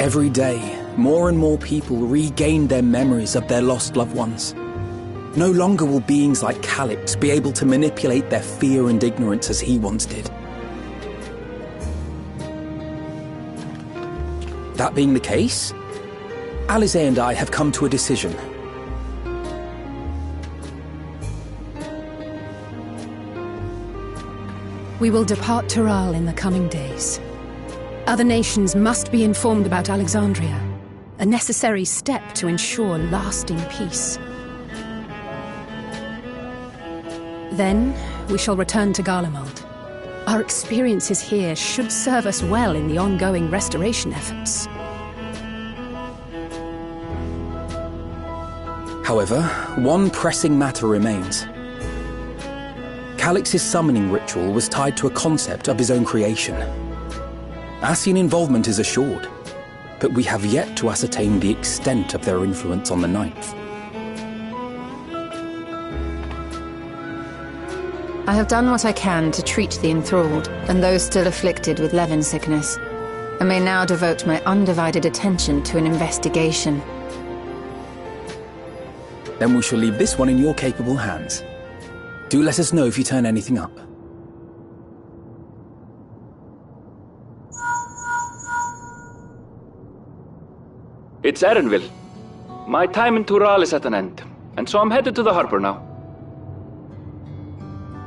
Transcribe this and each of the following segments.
Every day, more and more people regain their memories of their lost loved ones. No longer will beings like Calix be able to manipulate their fear and ignorance as he once did. That being the case, Alisaie and I have come to a decision. We will depart Tural in the coming days. Other nations must be informed about Alexandria, a necessary step to ensure lasting peace. Then, we shall return to Garlemald. Our experiences here should serve us well in the ongoing restoration efforts. However, one pressing matter remains. Calix's summoning ritual was tied to a concept of his own creation. Ascian involvement is assured, but we have yet to ascertain the extent of their influence on the Ninth. I have done what I can to treat the enthralled and those still afflicted with Levin sickness, and may now devote my undivided attention to an investigation. Then we shall leave this one in your capable hands. Do let us know if you turn anything up. It's Erenville. My time in Tural is at an end, and so I'm headed to the harbor now.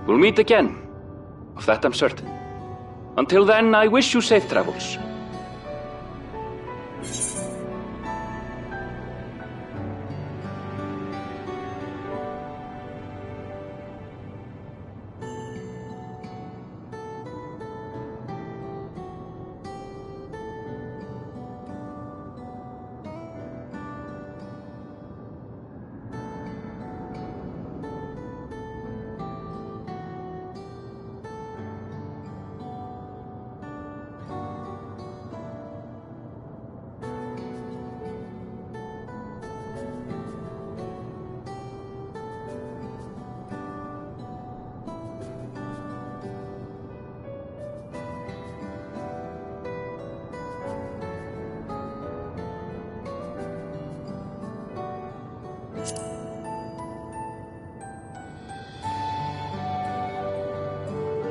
We'll meet again, of that I'm certain. Until then, I wish you safe travels.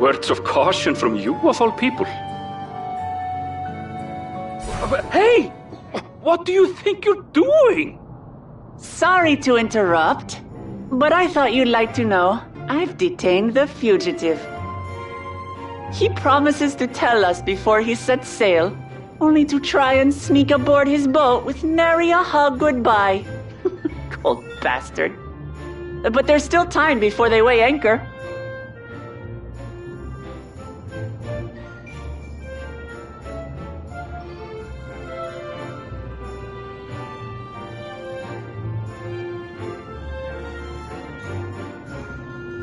Words of caution from you, of all people. Hey! What do you think you're doing? Sorry to interrupt, but I thought you'd like to know I've detained the fugitive. He promises to tell us before he sets sail, only to try and sneak aboard his boat with nary a hug goodbye. Cold bastard. But there's still time before they weigh anchor.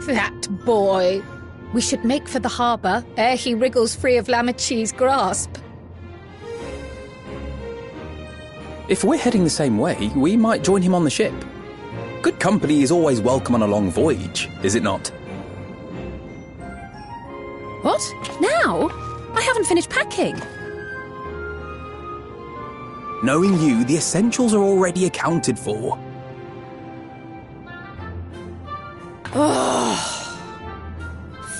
That boy! We should make for the harbour ere he wriggles free of Lamachi's grasp. If we're heading the same way, we might join him on the ship. Good company is always welcome on a long voyage, is it not? What? Now? I haven't finished packing. Knowing you, the essentials are already accounted for.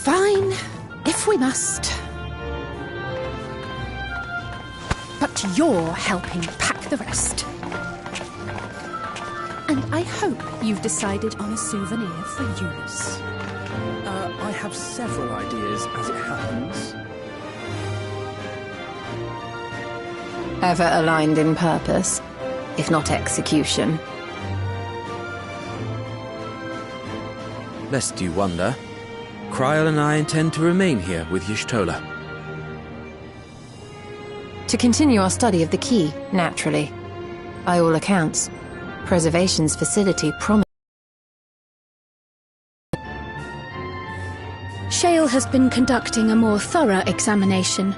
Fine, if we must. But you're helping pack the rest. And I hope you've decided on a souvenir for Eunice. I have several ideas, as it happens. Ever aligned in purpose, if not execution. Lest you wonder, Kryl and I intend to remain here with Y'shtola. To continue our study of the key, naturally. By all accounts, Preservation's facility promised. Shale has been conducting a more thorough examination.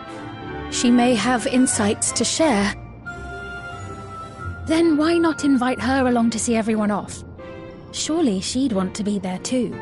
She may have insights to share. Then why not invite her along to see everyone off? Surely she'd want to be there too.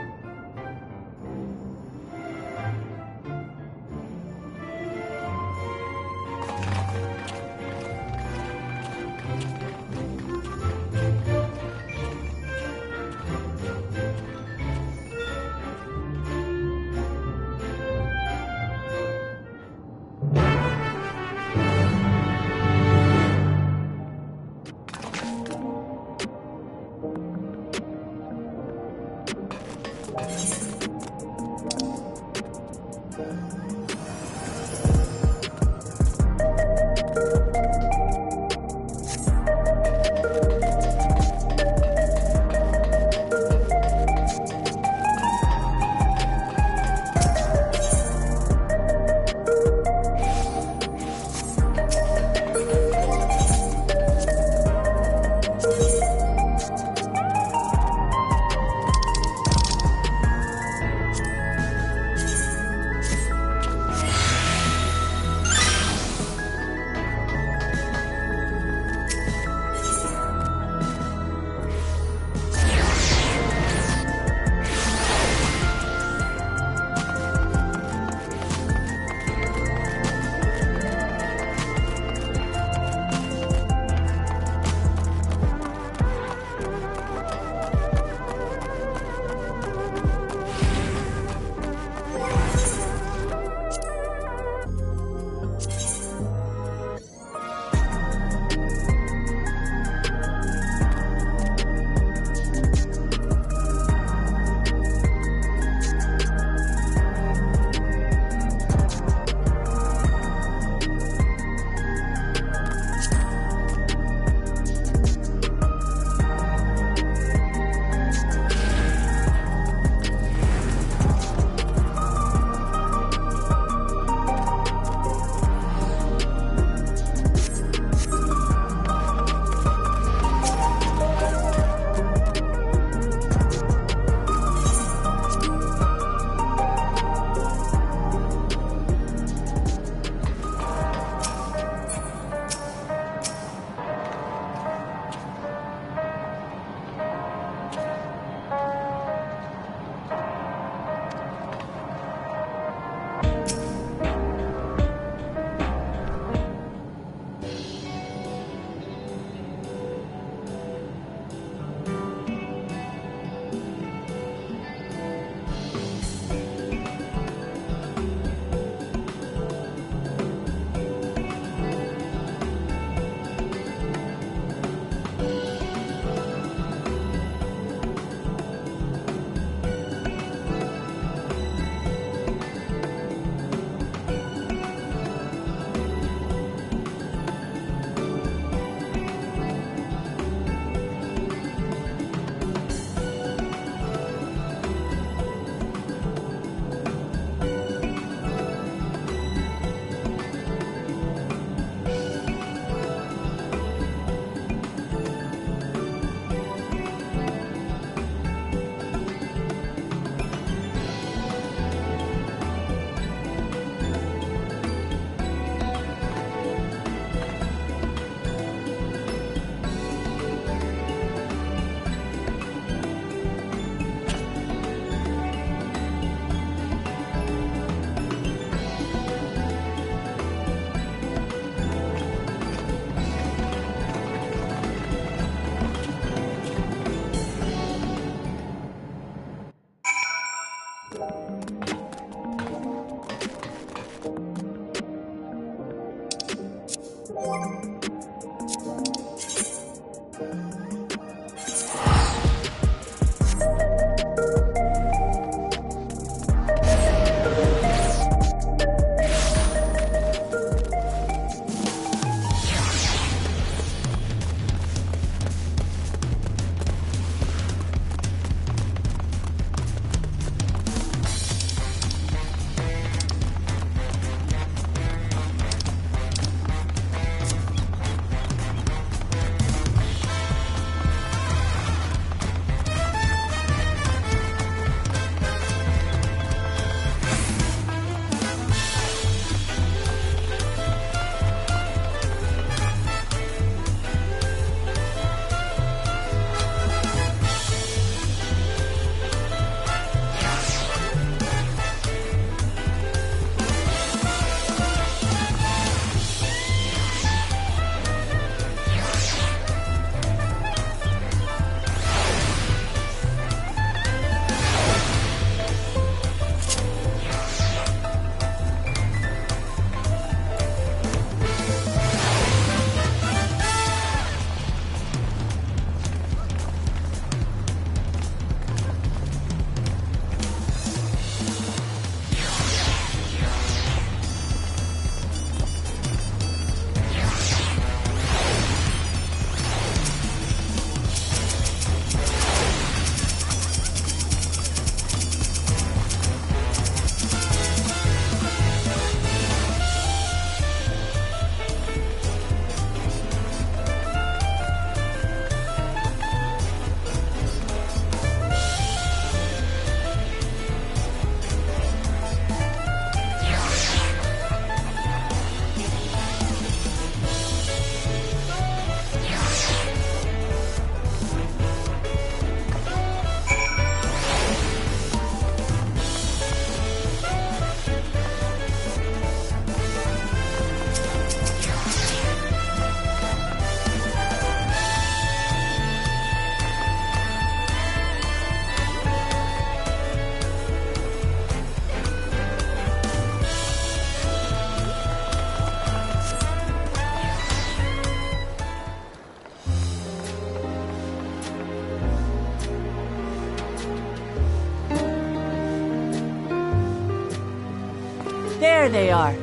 There they are.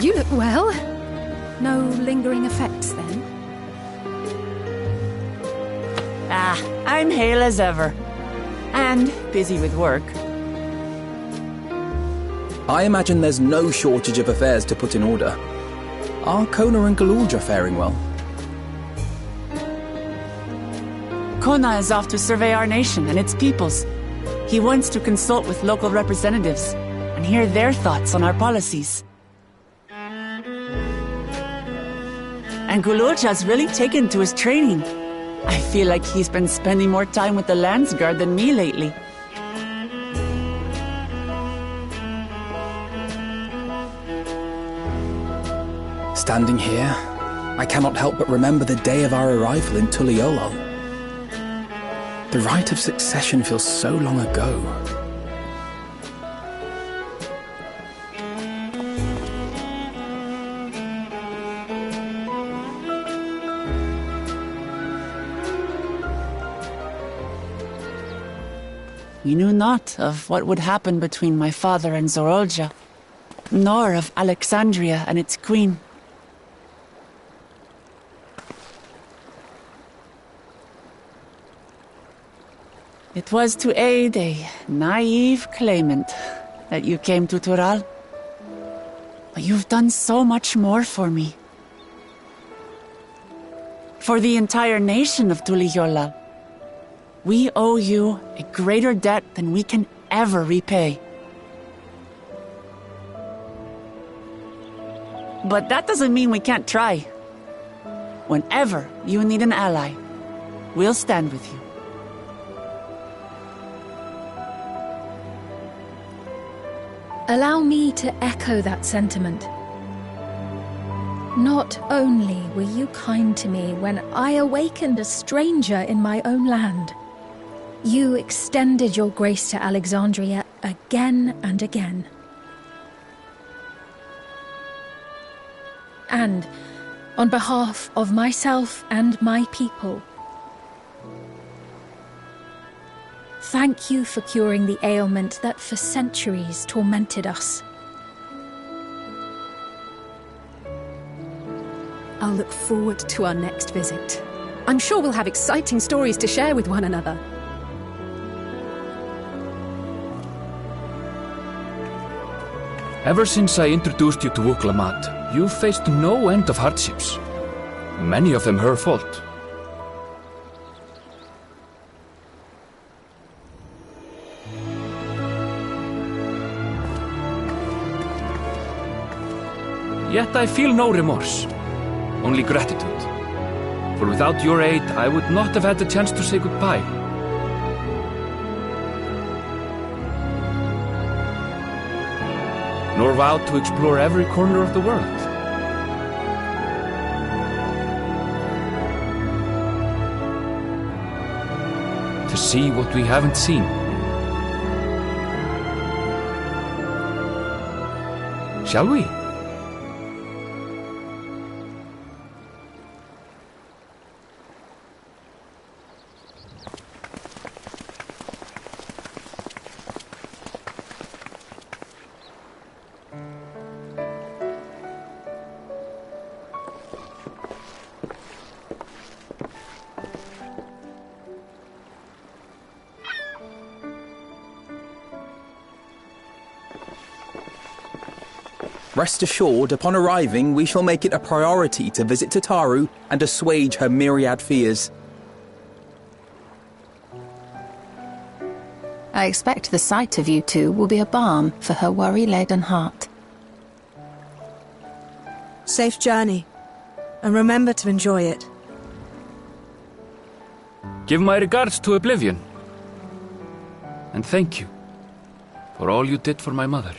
You look well. No lingering effects, then? I'm hale as ever. And busy with work. I imagine there's no shortage of affairs to put in order. Are Kona and Galulja faring well? Kona is off to survey our nation and its peoples. He wants to consult with local representatives and hear their thoughts on our policies. And Galulja's really taken to his training. I feel like he's been spending more time with the Landsguard than me lately. Standing here, I cannot help but remember the day of our arrival in Tuliyollal. The rite of succession feels so long ago. We knew not of what would happen between my father and Zorolja, nor of Alexandria and its queen. It was to aid a naive claimant that you came to Tural. But you've done so much more for me. For the entire nation of Tuliyollal. We owe you a greater debt than we can ever repay. But that doesn't mean we can't try. Whenever you need an ally, we'll stand with you. Allow me to echo that sentiment. Not only were you kind to me when I awakened a stranger in my own land, you extended your grace to Alexandria again and again. And on behalf of myself and my people, thank you for curing the ailment that for centuries tormented us. I'll look forward to our next visit. I'm sure we'll have exciting stories to share with one another. Ever since I introduced you to Wuklamat, you've faced no end of hardships. Many of them her fault. Yet I feel no remorse, only gratitude. For without your aid, I would not have had the chance to say goodbye. Nor vowed to explore every corner of the world. To see what we haven't seen. Shall we? Rest assured, upon arriving, we shall make it a priority to visit Tataru and assuage her myriad fears. I expect the sight of you two will be a balm for her worry-laden heart. Safe journey, and remember to enjoy it. Give my regards to Oblivion. And thank you for all you did for my mother.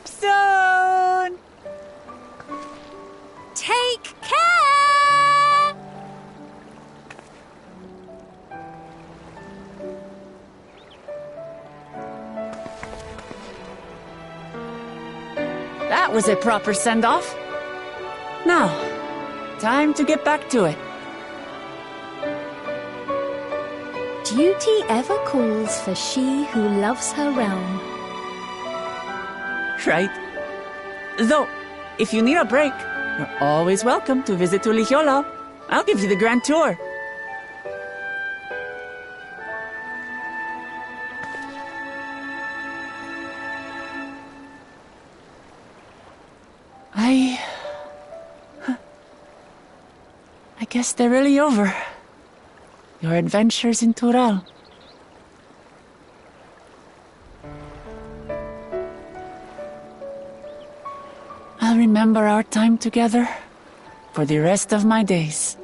ship soon! Take care! That was a proper send-off. Now, time to get back to it. Duty ever calls for she who loves her realm. Right. Though, if you need a break, you're always welcome to visit Ulihiolo. I'll give you the grand tour. I guess they're really over. Your adventures in Tural. I'll remember our time together for the rest of my days.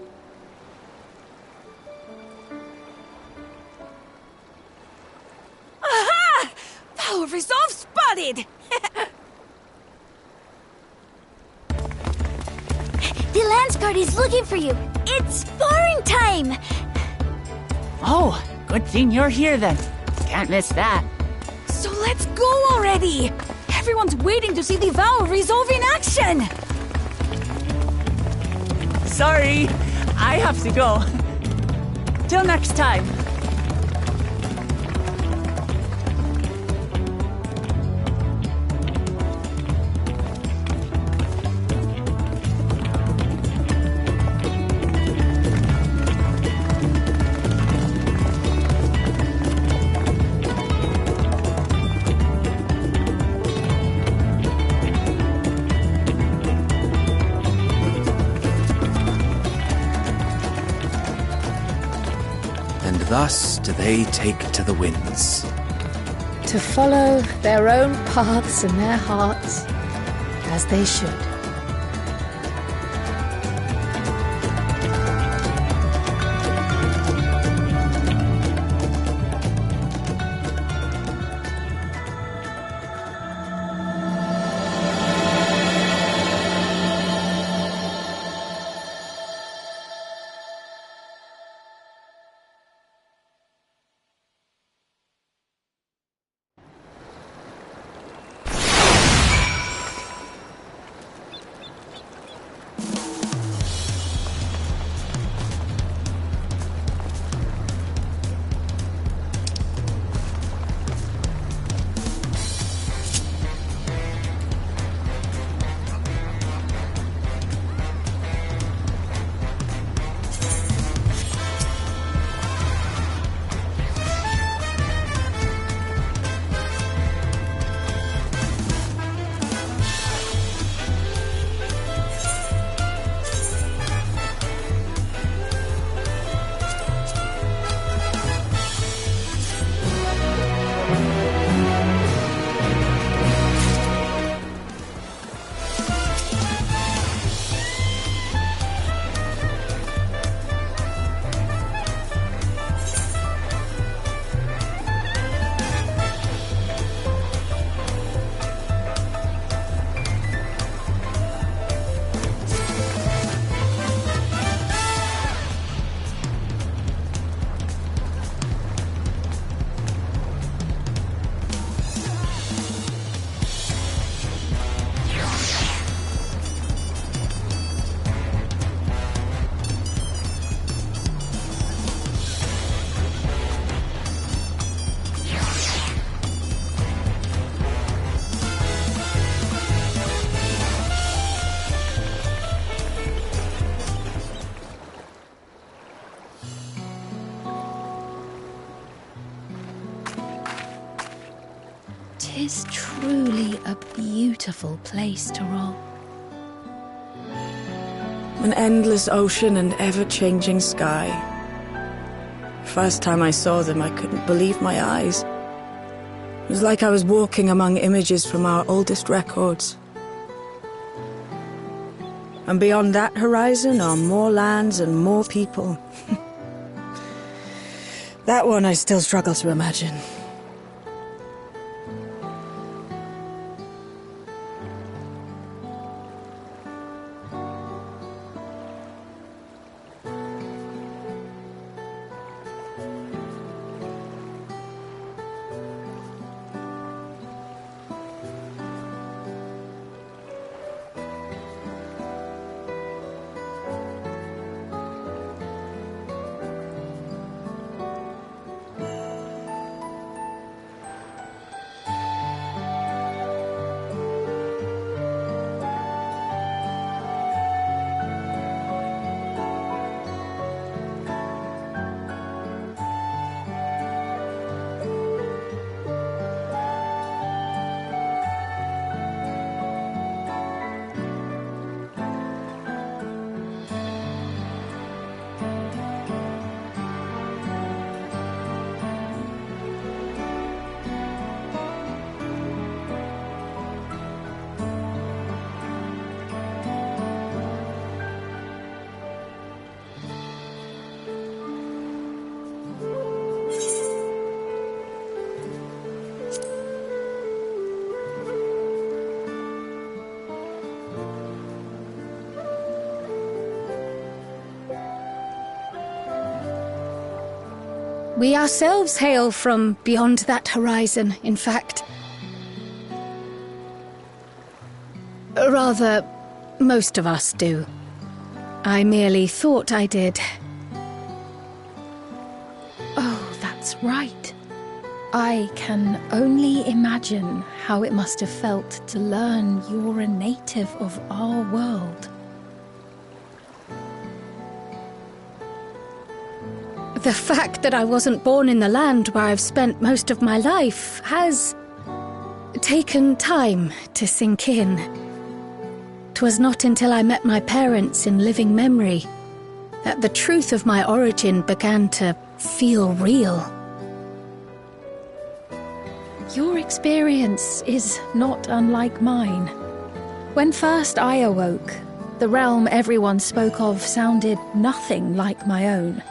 Aha! Power resolve spotted! The Landsguard is looking for you. It's sparring time! Oh, good thing you're here then. Can't miss that. So let's go already! Everyone's waiting to see the Vow resolve in action! Sorry, I have to go. Till next time. Thus do they take to the winds. To follow their own paths and their hearts, as they should. Tis truly a beautiful place to roll. An endless ocean and ever-changing sky. First time I saw them, I couldn't believe my eyes. It was like I was walking among images from our oldest records. And beyond that horizon are more lands and more people. That one I still struggle to imagine. We ourselves hail from beyond that horizon, in fact. Rather, most of us do. I merely thought I did. Oh, that's right. I can only imagine how it must have felt to learn you're a native of our world. The fact that I wasn't born in the land where I've spent most of my life has taken time to sink in. 'Twas not until I met my parents in living memory that the truth of my origin began to feel real. Your experience is not unlike mine. When first I awoke, the realm everyone spoke of sounded nothing like my own.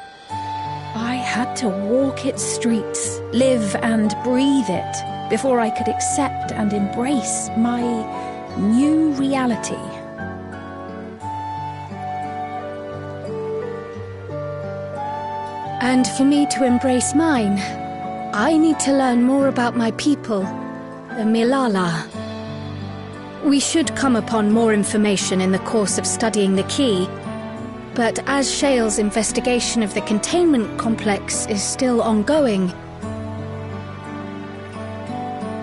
I had to walk its streets, live and breathe it, before I could accept and embrace my new reality. And for me to embrace mine, I need to learn more about my people, the Milala. We should come upon more information in the course of studying the key, but as Shale's investigation of the containment complex is still ongoing,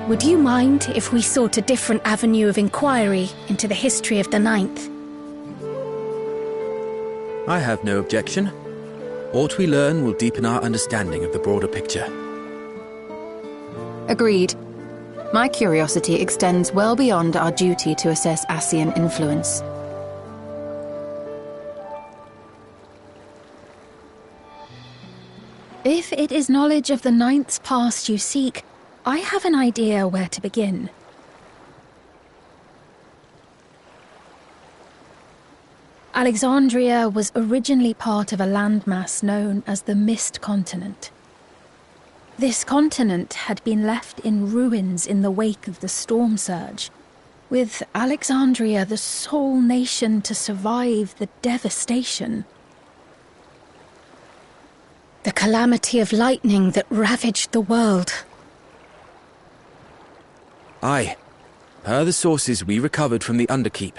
would you mind if we sought a different avenue of inquiry into the history of the Ninth? I have no objection. What we learn will deepen our understanding of the broader picture. Agreed. My curiosity extends well beyond our duty to assess Ascian influence. If it is knowledge of the Ninth's past you seek, I have an idea where to begin. Alexandria was originally part of a landmass known as the Mist Continent. This continent had been left in ruins in the wake of the storm surge, with Alexandria the sole nation to survive the devastation. The calamity of lightning that ravaged the world. Aye. Per the sources we recovered from the Underkeep,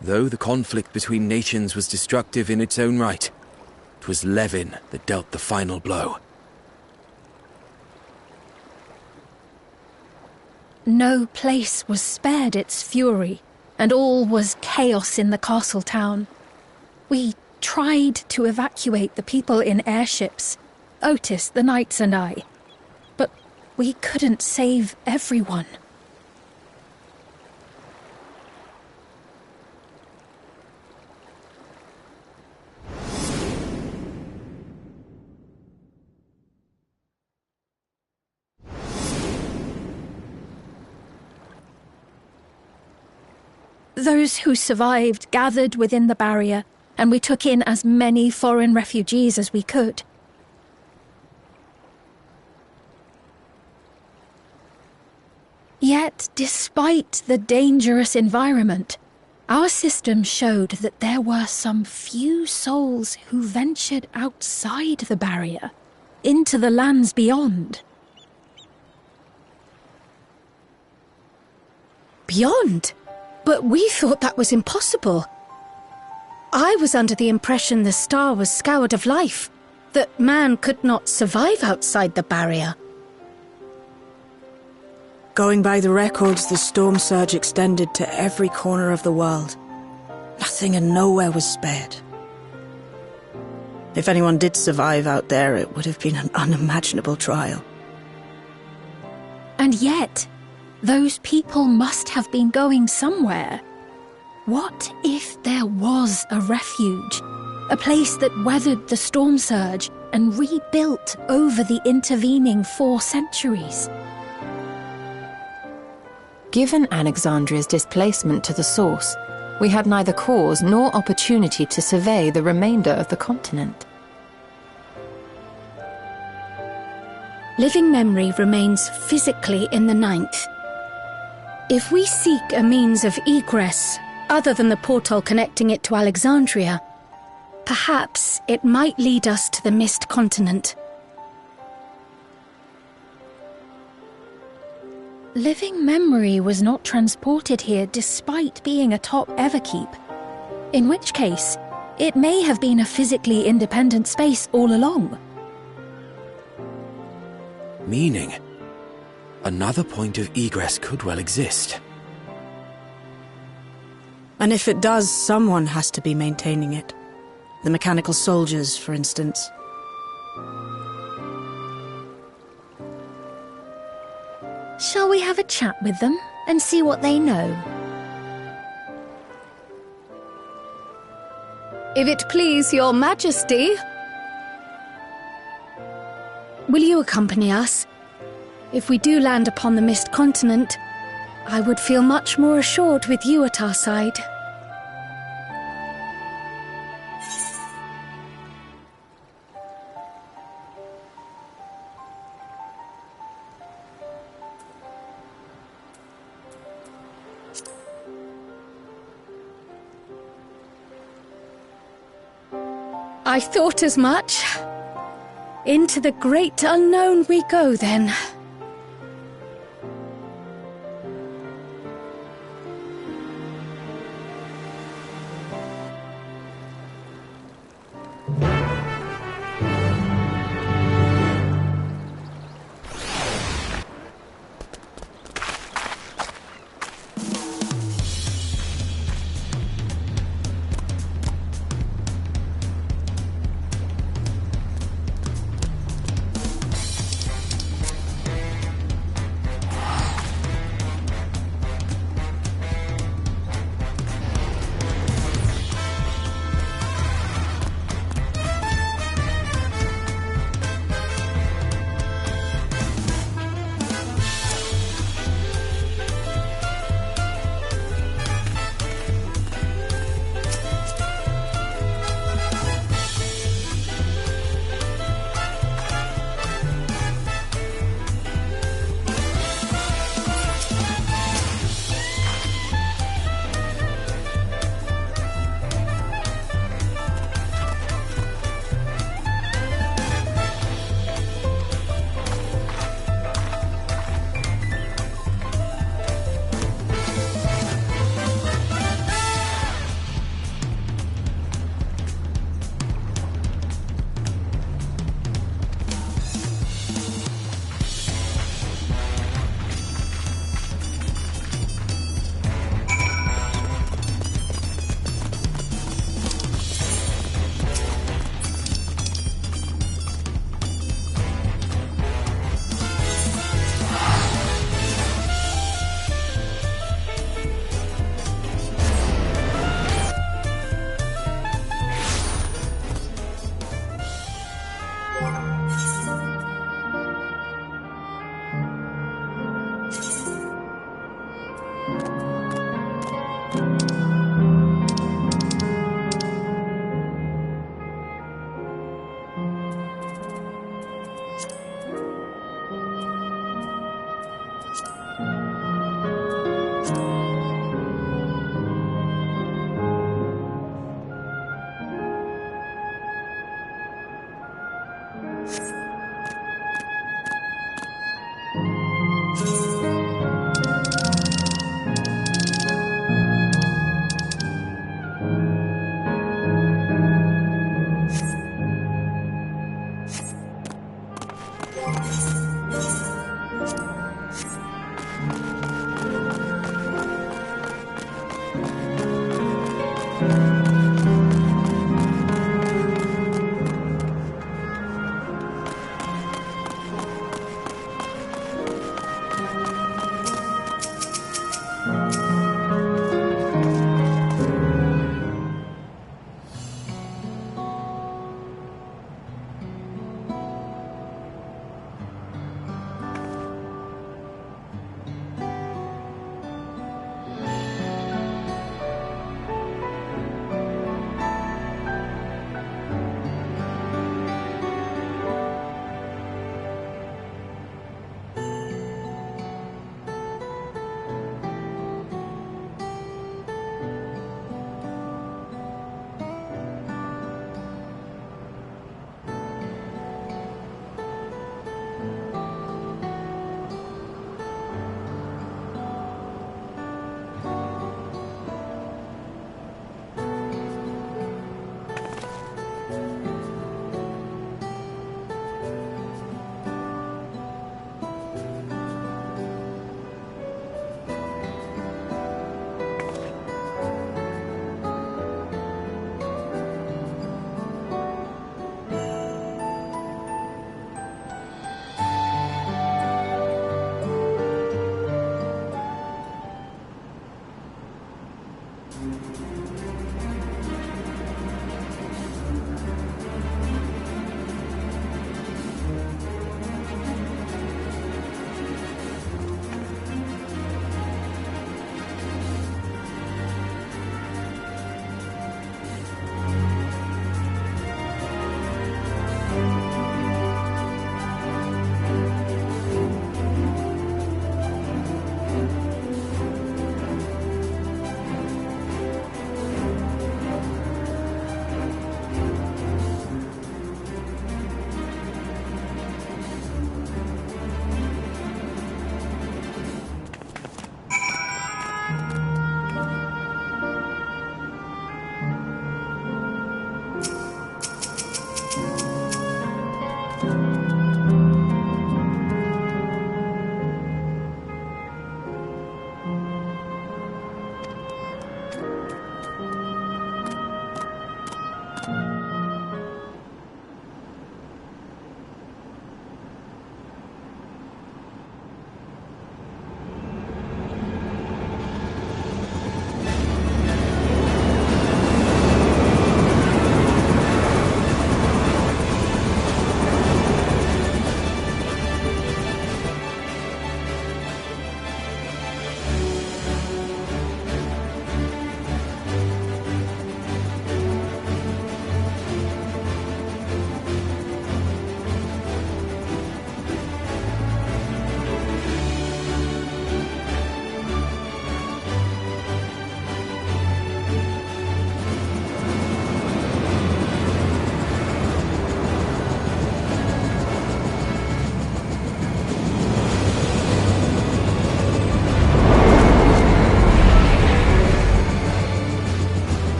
though the conflict between nations was destructive in its own right, 'twas Levin that dealt the final blow. No place was spared its fury, and all was chaos in the castle town. We tried to evacuate the people in airships, Otis, the knights and I, but we couldn't save everyone. Those who survived gathered within the barrier, and we took in as many foreign refugees as we could. Yet, despite the dangerous environment, our system showed that there were some few souls who ventured outside the barrier, into the lands beyond. Beyond? But we thought that was impossible. I was under the impression the star was scoured of life, that man could not survive outside the barrier. Going by the records, the storm surge extended to every corner of the world. Nothing and nowhere was spared. If anyone did survive out there, it would have been an unimaginable trial. And yet, those people must have been going somewhere. What if there was a refuge? A place that weathered the storm surge and rebuilt over the intervening 4 centuries? Given Alexandria's displacement to the source, we had neither cause nor opportunity to survey the remainder of the continent. Living memory remains physically in the Ninth. If we seek a means of egress other than the portal connecting it to Alexandria, perhaps it might lead us to the Mist Continent. living memory was not transported here despite being atop Everkeep. In which case, it may have been a physically independent space all along. Meaning, another point of egress could well exist. And if it does, someone has to be maintaining it. The mechanical soldiers, for instance. Shall we have a chat with them and see what they know? If it please your majesty, will you accompany us? If we do land upon the Mist Continent, I would feel much more assured with you at our side. I thought as much. Into the great unknown we go, then.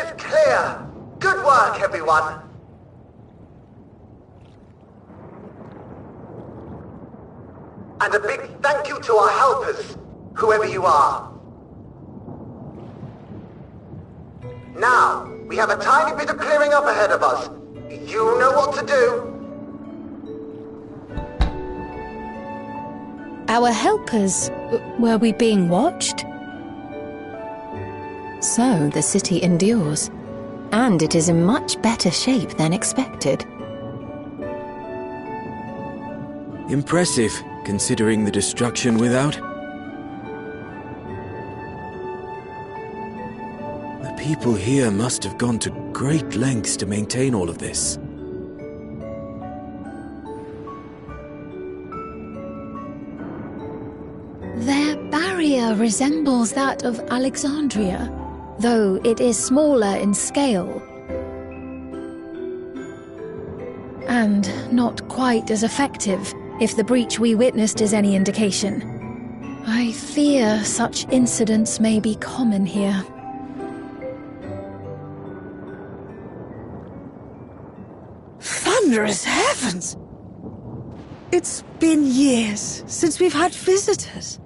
is clear. Good work, everyone. And a big thank you to our helpers, whoever you are. Now, we have a tiny bit of clearing up ahead of us. You know what to do. Our helpers, were we being watched? So the city endures, and it is in much better shape than expected. Impressive, considering the destruction without. The people here must have gone to great lengths to maintain all of this. Their barrier resembles that of Alexandria, though it is smaller in scale. And not quite as effective, if the breach we witnessed is any indication. I fear such incidents may be common here. Thunderous heavens! It's been years since we've had visitors.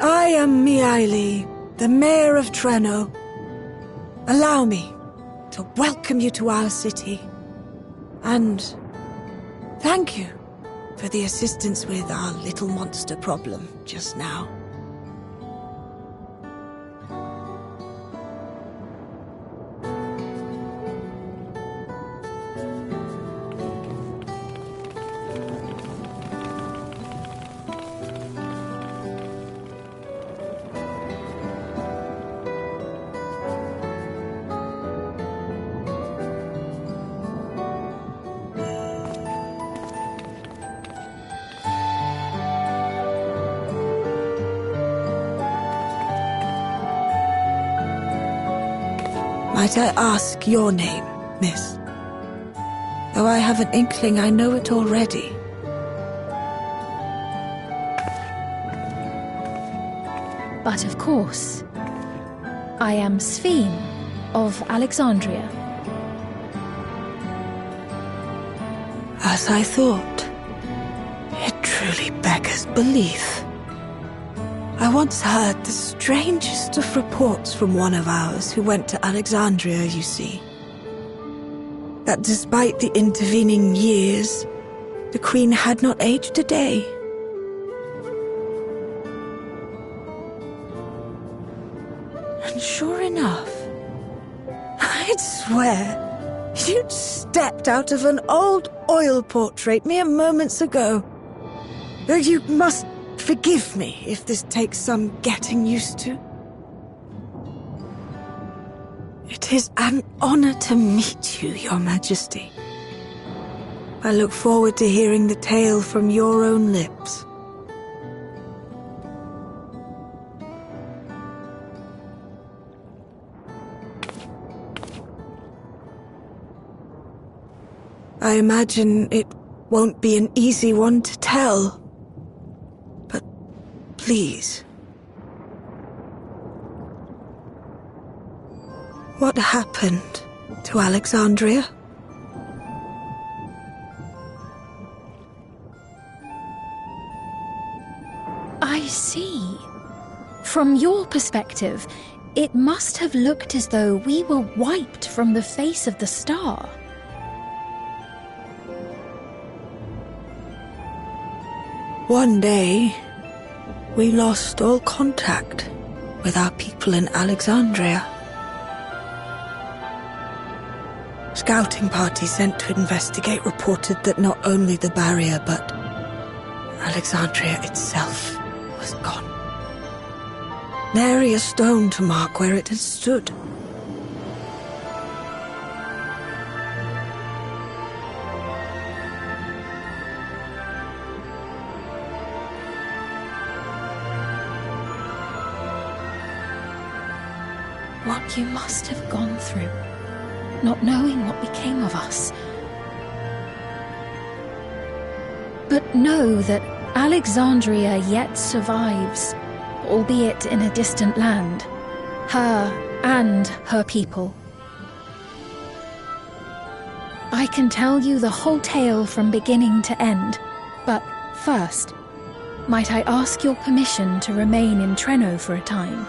I am Miaili, the Mayor of Treno. Allow me to welcome you to our city. And thank you for the assistance with our little monster problem just now. Might I ask your name, miss? Though I have an inkling I know it already. But of course, I am Sphene of Alexandria. As I thought, it truly beggars belief. I once heard the strangest of reports from one of ours who went to Alexandria, you see. That despite the intervening years, the Queen had not aged a day. And sure enough, I'd swear, you'd stepped out of an old oil portrait mere moments ago. Though you must forgive me if this takes some getting used to. It is an honor to meet you, Your Majesty. I look forward to hearing the tale from your own lips. I imagine it won't be an easy one to tell. But please. What happened to Alexandria? I see. From your perspective, it must have looked as though we were wiped from the face of the star. One day, we lost all contact with our people in Alexandria. Scouting parties sent to investigate reported that not only the barrier, but Alexandria itself was gone. Nary a stone to mark where it had stood. what you must have gone through, not knowing what became of us. But know that Alexandria yet survives, albeit in a distant land. Her and her people. I can tell you the whole tale from beginning to end, but first, might I ask your permission to remain in Treno for a time?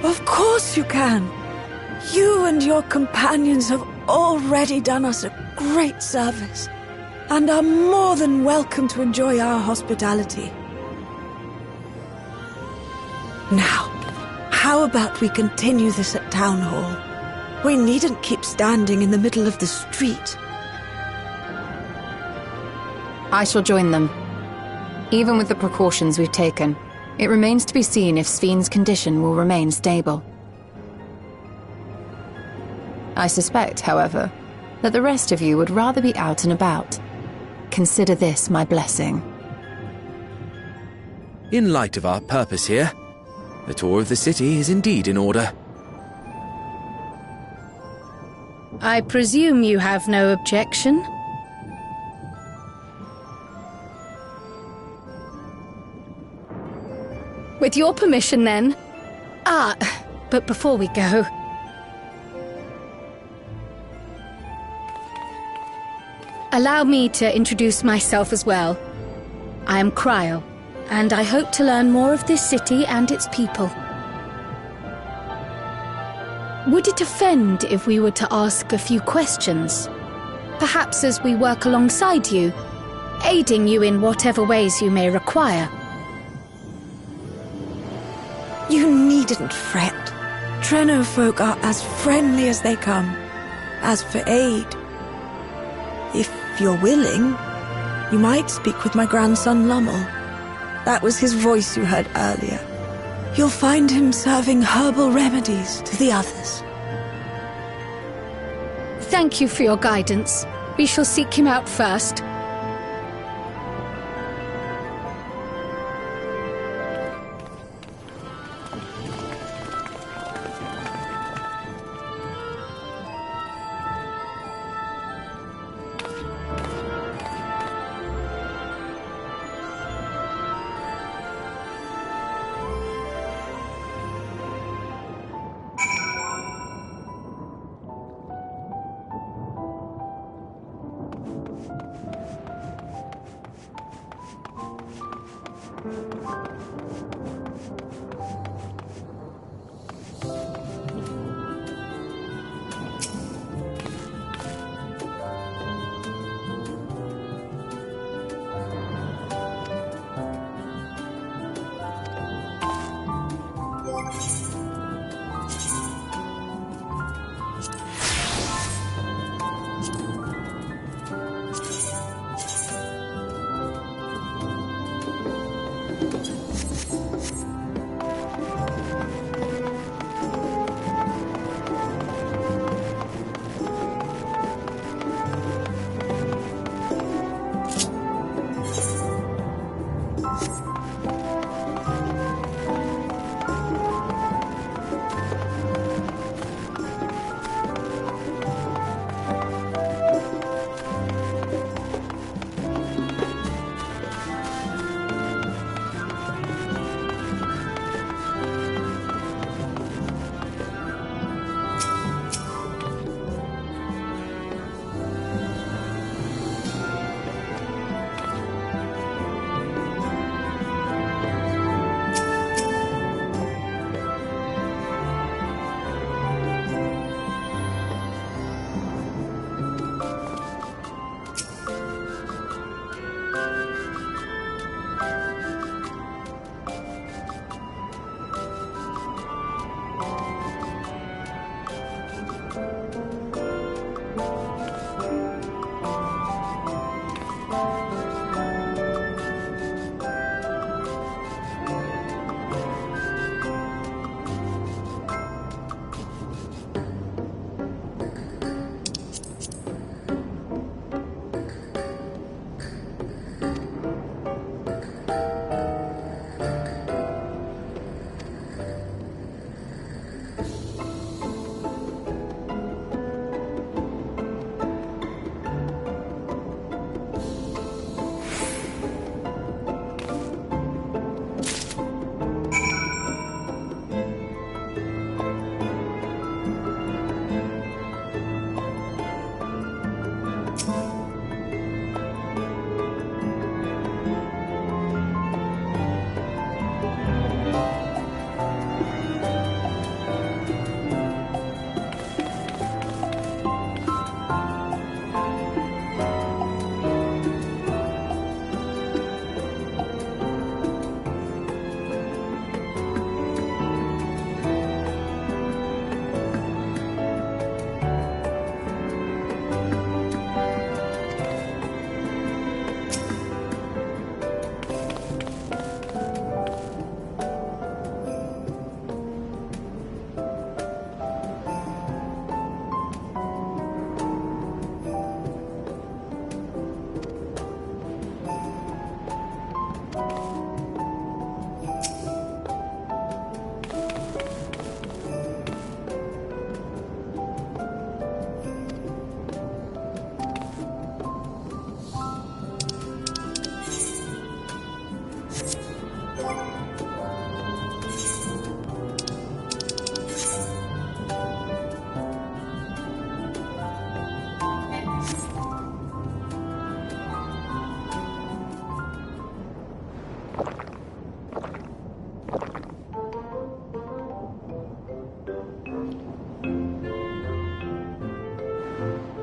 Of course you can. You and your companions have already done us a great service, and are more than welcome to enjoy our hospitality. Now, how about we continue this at Town Hall? We needn't keep standing in the middle of the street. I shall join them. Even with the precautions we've taken, it remains to be seen if Sven's condition will remain stable. I suspect, however, that the rest of you would rather be out and about. Consider this my blessing. In light of our purpose here, the tour of the city is indeed in order. I presume you have no objection? With your permission, then. But before we go... allow me to introduce myself as well. I am Cryo, and I hope to learn more of this city and its people. Would it offend if we were to ask a few questions? Perhaps as we work alongside you, aiding you in whatever ways you may require. You needn't fret. Treno folk are as friendly as they come. As for aid, if you're willing, you might speak with my grandson Lummel. That was his voice you heard earlier. You'll find him serving herbal remedies to the others. Thank you for your guidance. We shall seek him out first.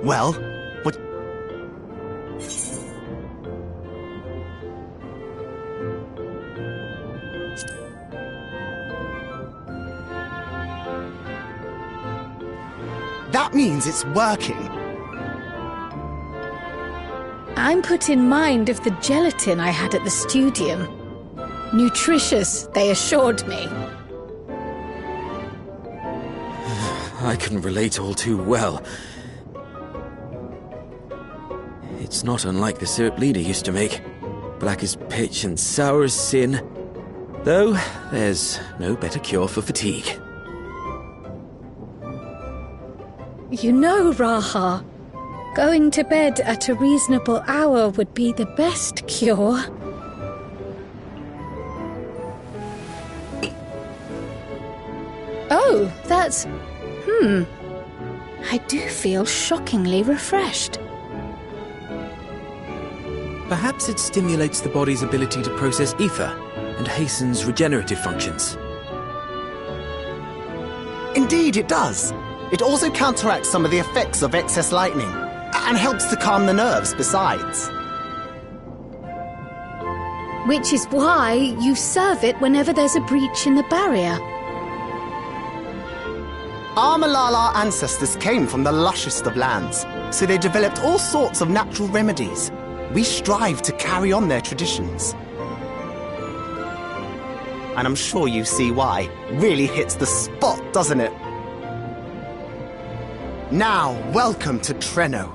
Well, what... That means it's working. I'm put in mind of the gelatin I had at the studium. Nutritious, they assured me. I can relate all too well. It's not unlike the syrup Lena used to make. Black as pitch and sour as sin. Though, there's no better cure for fatigue. You know, Raha, going to bed at a reasonable hour would be the best cure. Oh, that's... I do feel shockingly refreshed. Perhaps it stimulates the body's ability to process ether and hastens regenerative functions. Indeed, it does. It also counteracts some of the effects of excess lightning, and helps to calm the nerves besides. Which is why you serve it whenever there's a breach in the barrier. Our Malala ancestors came from the lushest of lands, so they developed all sorts of natural remedies. We strive to carry on their traditions. And I'm sure you see why. Really hits the spot, doesn't it? Now, welcome to Treno.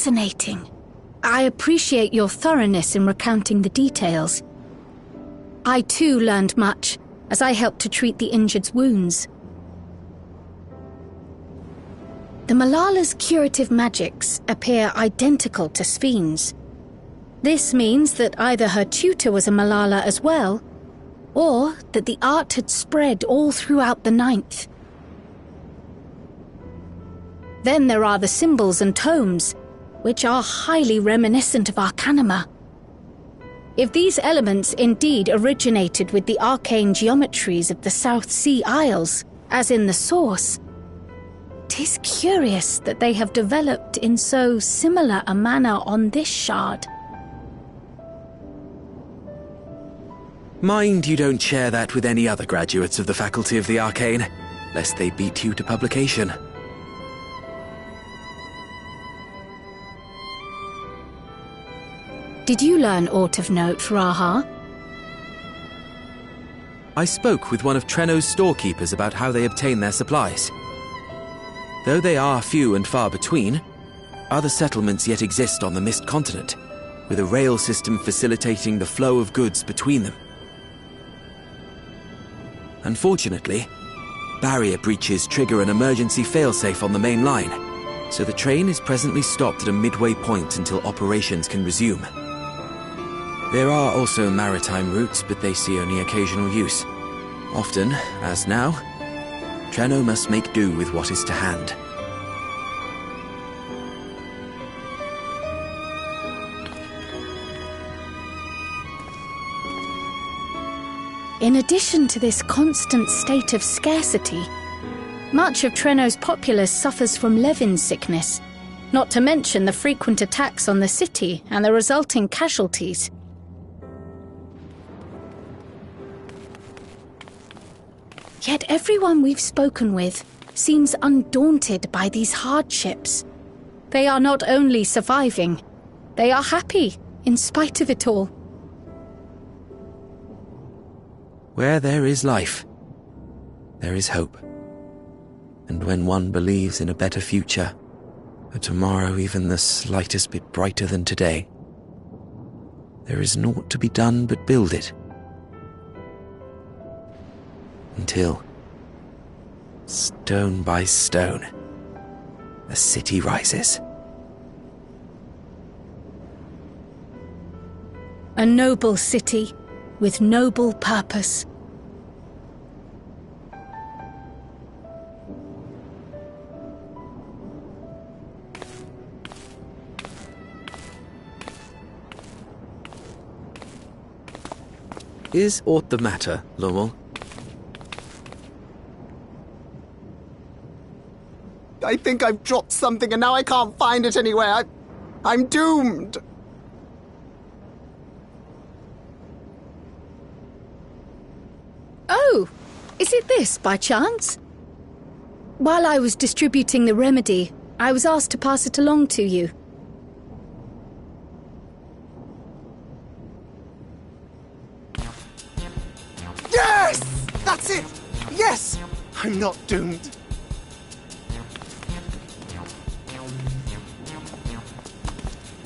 fascinating. I appreciate your thoroughness in recounting the details. I too learned much, as I helped to treat the injured's wounds. The Malala's curative magics appear identical to Sphène's. This means that either her tutor was a Malala as well, or that the art had spread all throughout the Ninth. Then there are the symbols and tomes, which are highly reminiscent of Arcanima. If these elements indeed originated with the arcane geometries of the South Sea Isles, as in the source, 'tis curious that they have developed in so similar a manner on this shard. Mind you don't share that with any other graduates of the Faculty of the Arcane, lest they beat you to publication. Did you learn aught of note, Raha? I spoke with one of Treno's storekeepers about how they obtain their supplies. Though they are few and far between, other settlements yet exist on the Mist Continent, with a rail system facilitating the flow of goods between them. Unfortunately, barrier breaches trigger an emergency failsafe on the main line, so the train is presently stopped at a midway point until operations can resume. There are also maritime routes, but they see only occasional use. Often, as now, Treno must make do with what is to hand. In addition to this constant state of scarcity, much of Treno's populace suffers from Levin sickness, not to mention the frequent attacks on the city and the resulting casualties. Yet everyone we've spoken with seems undaunted by these hardships. They are not only surviving, they are happy in spite of it all. Where there is life, there is hope. And when one believes in a better future, a tomorrow even the slightest bit brighter than today, there is naught to be done but build it. Until, stone by stone, a city rises. A noble city with noble purpose. Is aught the matter, Lommel? I think I've dropped something and now I can't find it anywhere. I'm doomed. Oh, is it this by chance? While I was distributing the remedy, I was asked to pass it along to you. Yes! That's it! Yes! I'm not doomed.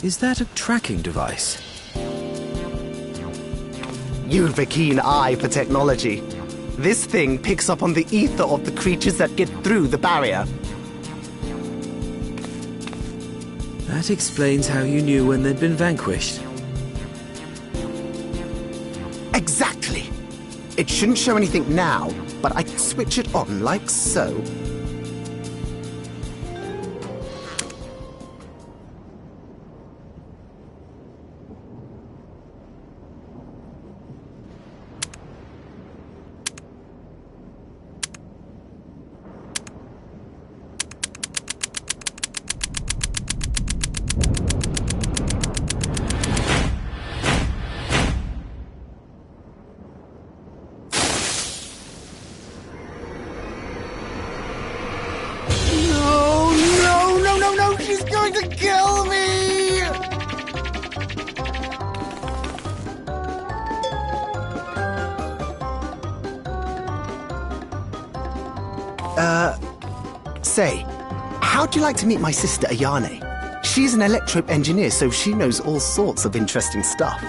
Is that a tracking device? You've a keen eye for technology. This thing picks up on the ether of the creatures that get through the barrier. That explains how you knew when they'd been vanquished. Exactly. It shouldn't show anything now, but I can switch it on like so. Say, how'd you like to meet my sister Ayane? She's an electro engineer, so she knows all sorts of interesting stuff.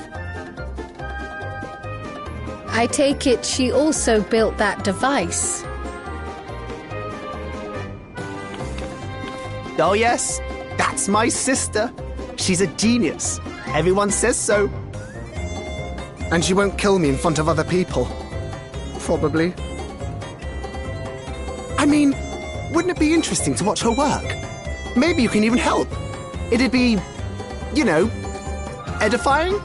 I take it she also built that device. Oh yes, that's my sister. She's a genius. Everyone says so. And she won't kill me in front of other people. Probably. I mean, wouldn't it be interesting to watch her work? Maybe you can even help. It'd be, you know, edifying?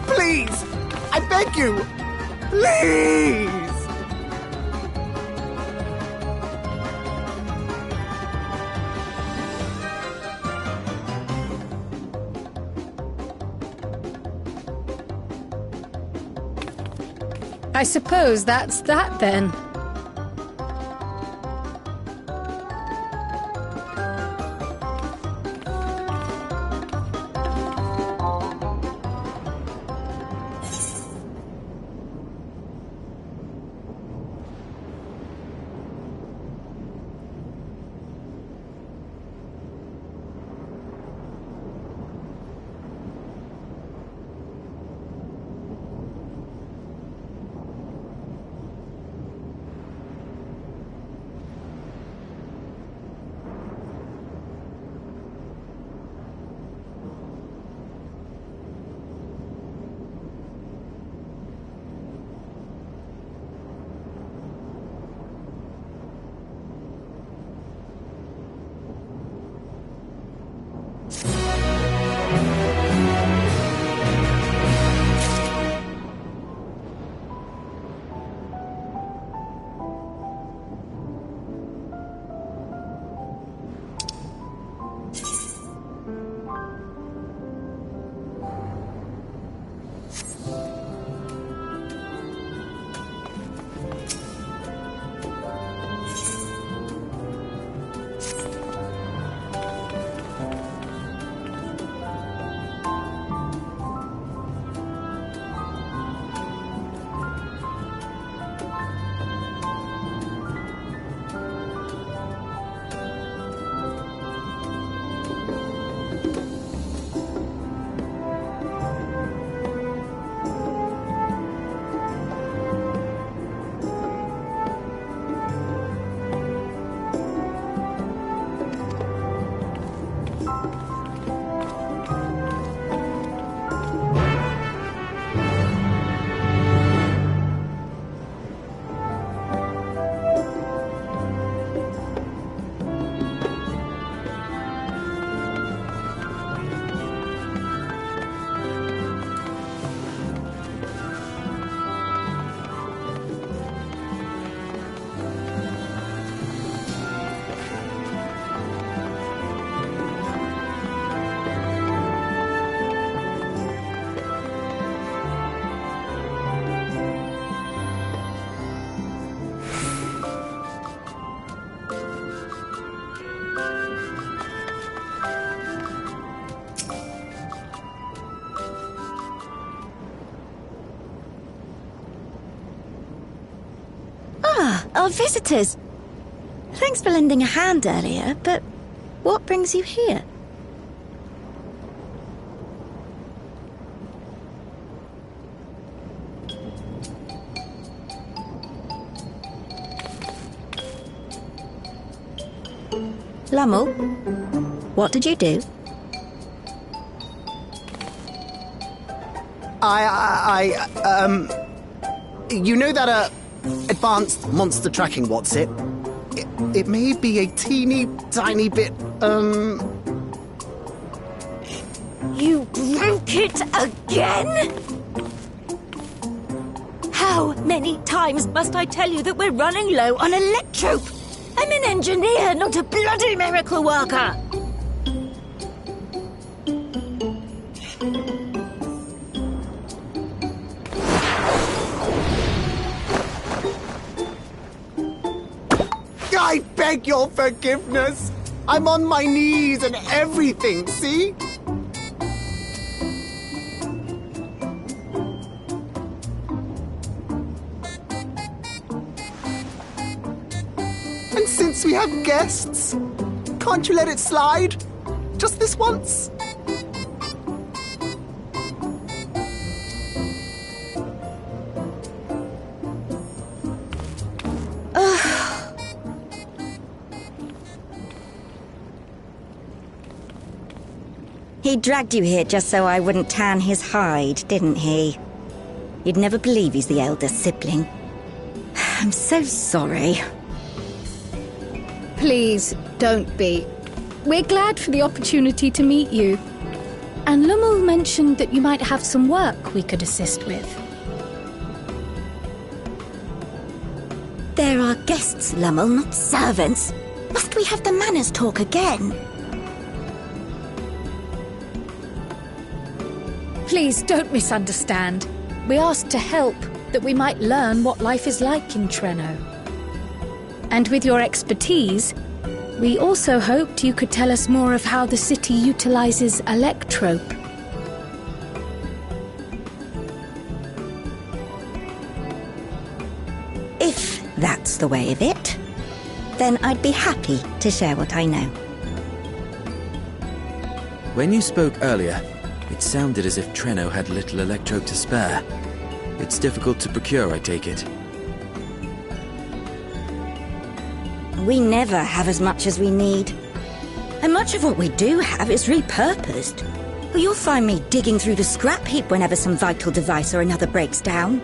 Please! I beg you! Please! I suppose that's that then. Our visitors. Thanks for lending a hand earlier, but what brings you here? Lummel, what did you do? You know that, advanced monster tracking, what's it? It may be a teeny tiny bit, You broke it again? How many times must I tell you that we're running low on electrope? I'm an engineer, not a bloody miracle worker! I beg your forgiveness! I'm on my knees and everything, see? And since we have guests, can't you let it slide? Just this once. He dragged you here just so I wouldn't tan his hide, didn't he? You'd never believe he's the elder sibling. I'm so sorry. Please, don't be. We're glad for the opportunity to meet you. And Lummel mentioned that you might have some work we could assist with. There are guests, Lummel, not servants. Must we have the manners talk again? Please, don't misunderstand. We asked to help, that we might learn what life is like in Treno. And with your expertise, we also hoped you could tell us more of how the city utilizes Electrope. If that's the way of it, then I'd be happy to share what I know. When you spoke earlier, it sounded as if Treno had little Electrope to spare. It's difficult to procure, I take it. We never have as much as we need. And much of what we do have is repurposed. You'll find me digging through the scrap heap whenever some vital device or another breaks down.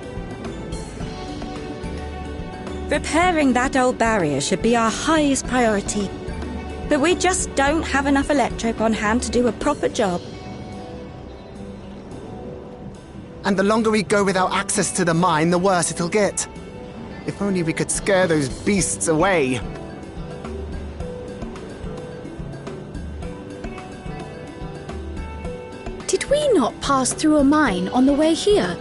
Repairing that old barrier should be our highest priority. But we just don't have enough Electrope on hand to do a proper job. And the longer we go without access to the mine, the worse it'll get. If only we could scare those beasts away. Did we not pass through a mine on the way here?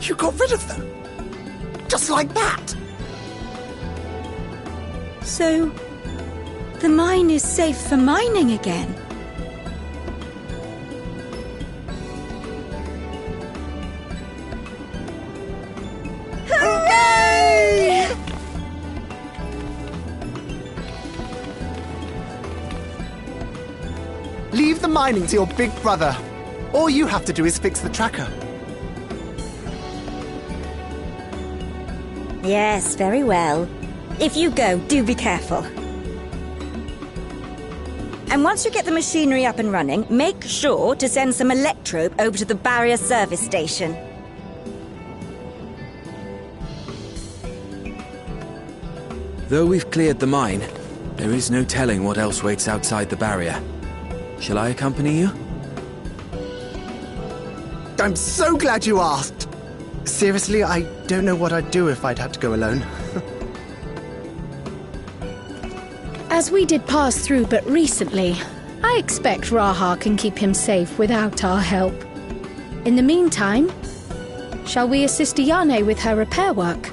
You got rid of them? Just like that? So, the mine is safe for mining again? Hooray! Leave the mining to your big brother. All you have to do is fix the tracker. Yes, very well. If you go, do be careful. And once you get the machinery up and running, make sure to send some Electrope over to the barrier service station. Though we've cleared the mine, there is no telling what else waits outside the barrier. Shall I accompany you? I'm so glad you asked. Seriously, I don't know what I'd do if I'd had to go alone. As we did pass through but recently, I expect Raha can keep him safe without our help. In the meantime, shall we assist Ayane with her repair work?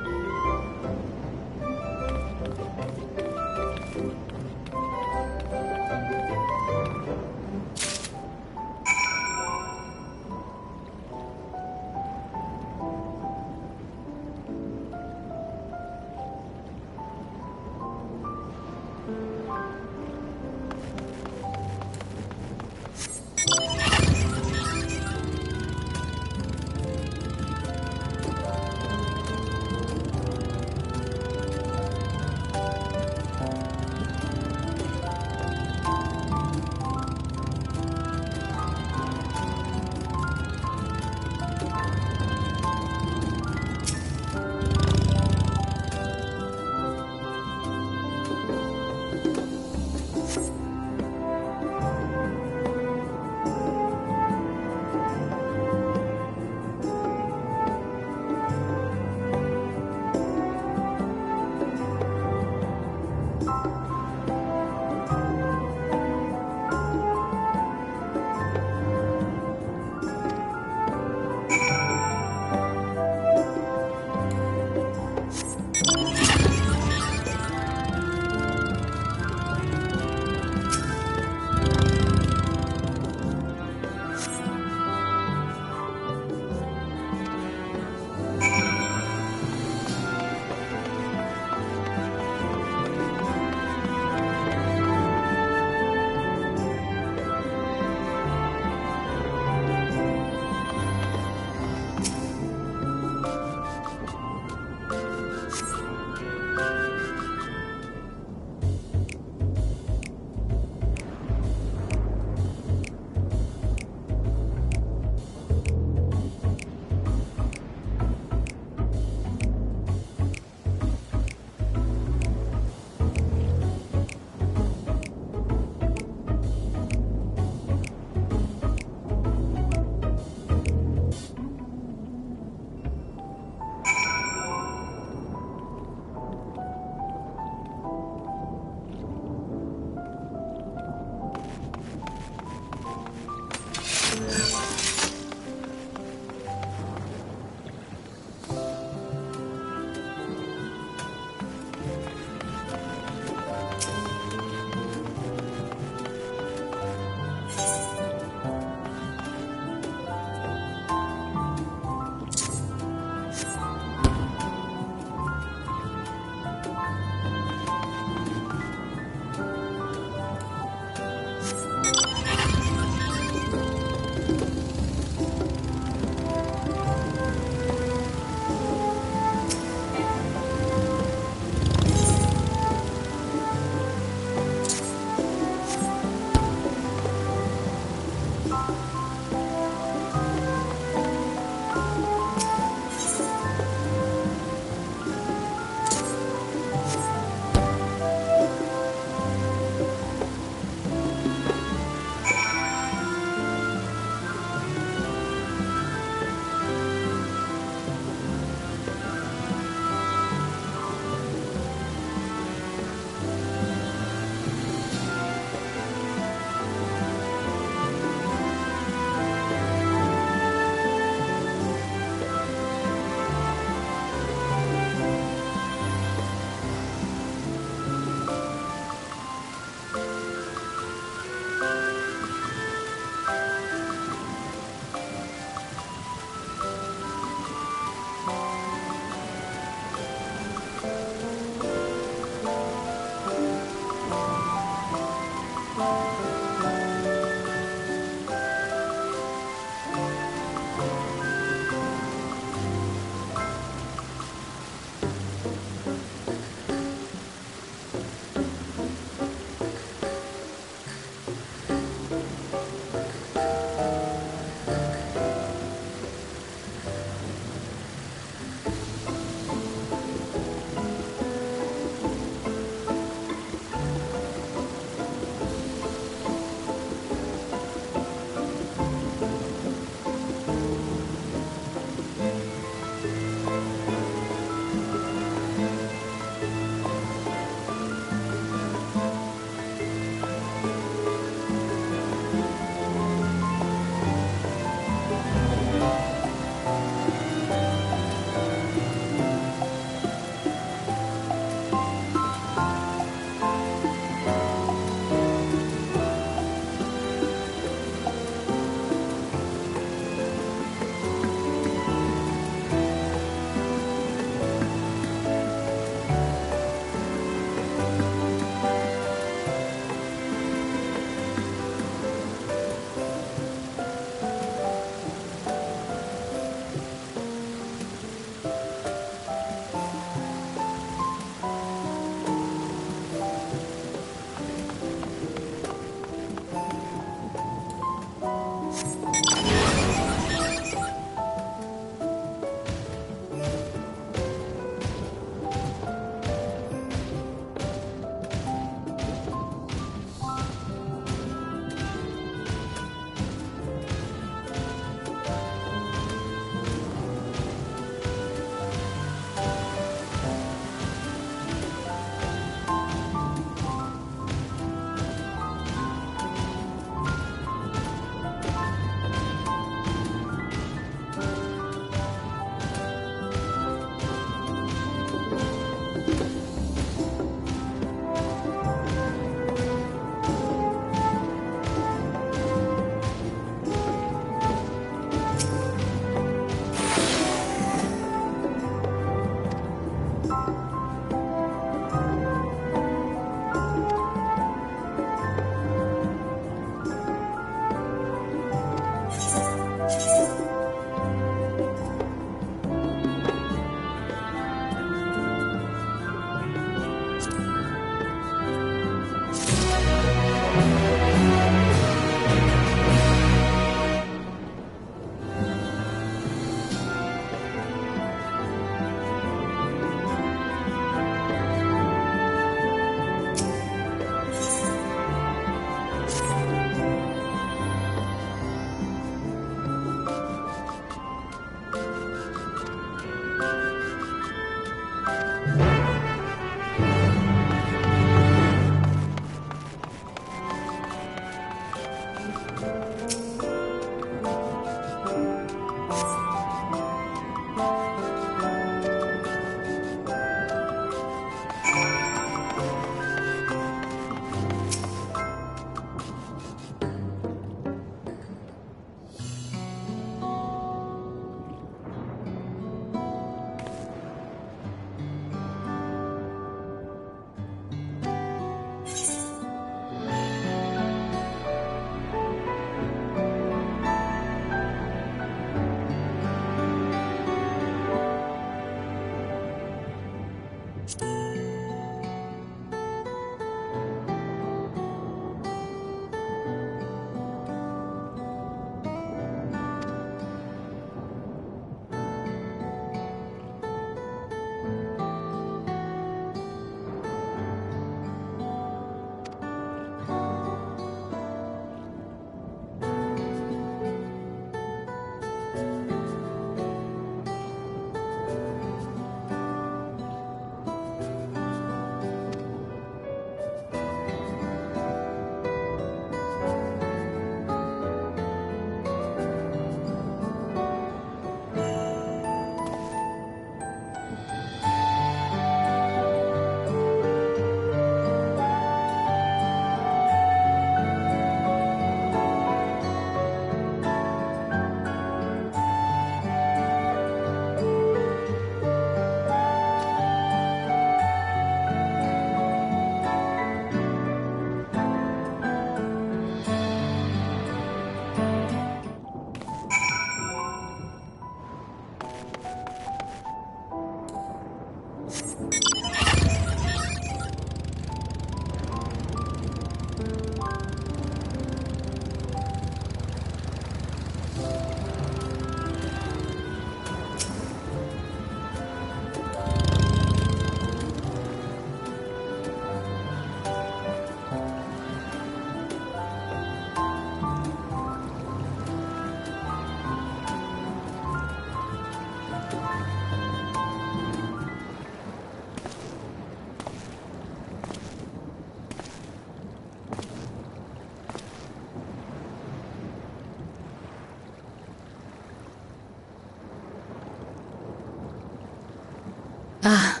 Ah,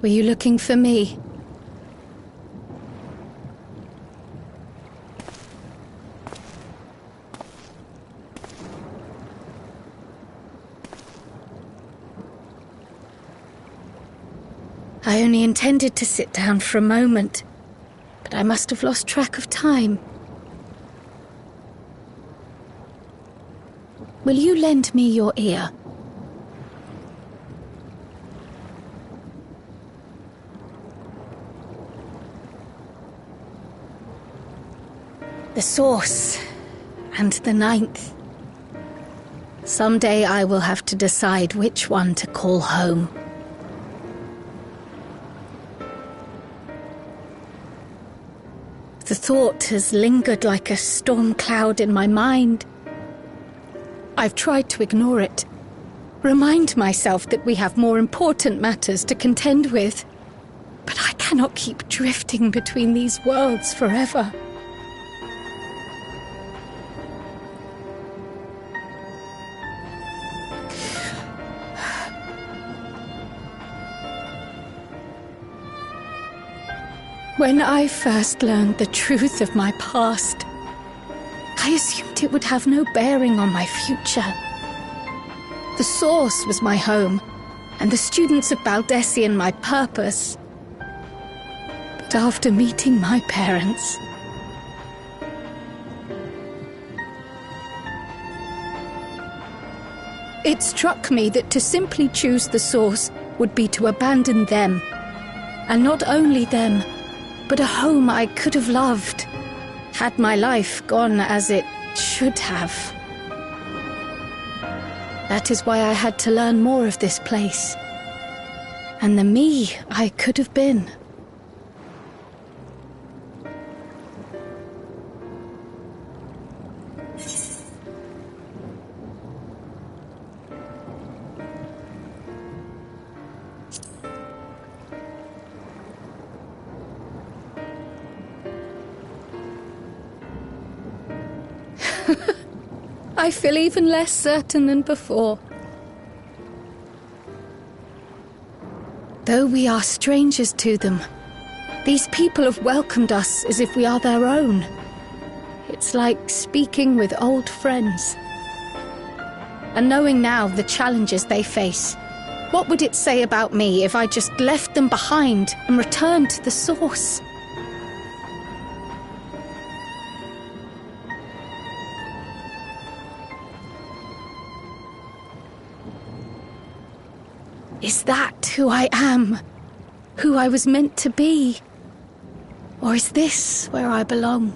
were you looking for me? I only intended to sit down for a moment, but I must have lost track of time. Will you lend me your ear? The Source and the Ninth. Someday I will have to decide which one to call home. The thought has lingered like a storm cloud in my mind. I've tried to ignore it, remind myself that we have more important matters to contend with. But I cannot keep drifting between these worlds forever. When I first learned the truth of my past, I assumed it would have no bearing on my future. The Source was my home, and the students of Baldessian my purpose. But after meeting my parents, it struck me that to simply choose the Source would be to abandon them. And not only them, but a home I could have loved, had my life gone as it should have. That is why I had to learn more of this place, and the me I could have been. I feel even less certain than before. Though we are strangers to them, these people have welcomed us as if we are their own. It's like speaking with old friends. And knowing now the challenges they face, what would it say about me if I just left them behind and returned to the Source? Is that who I am? Who I was meant to be? Or is this where I belong?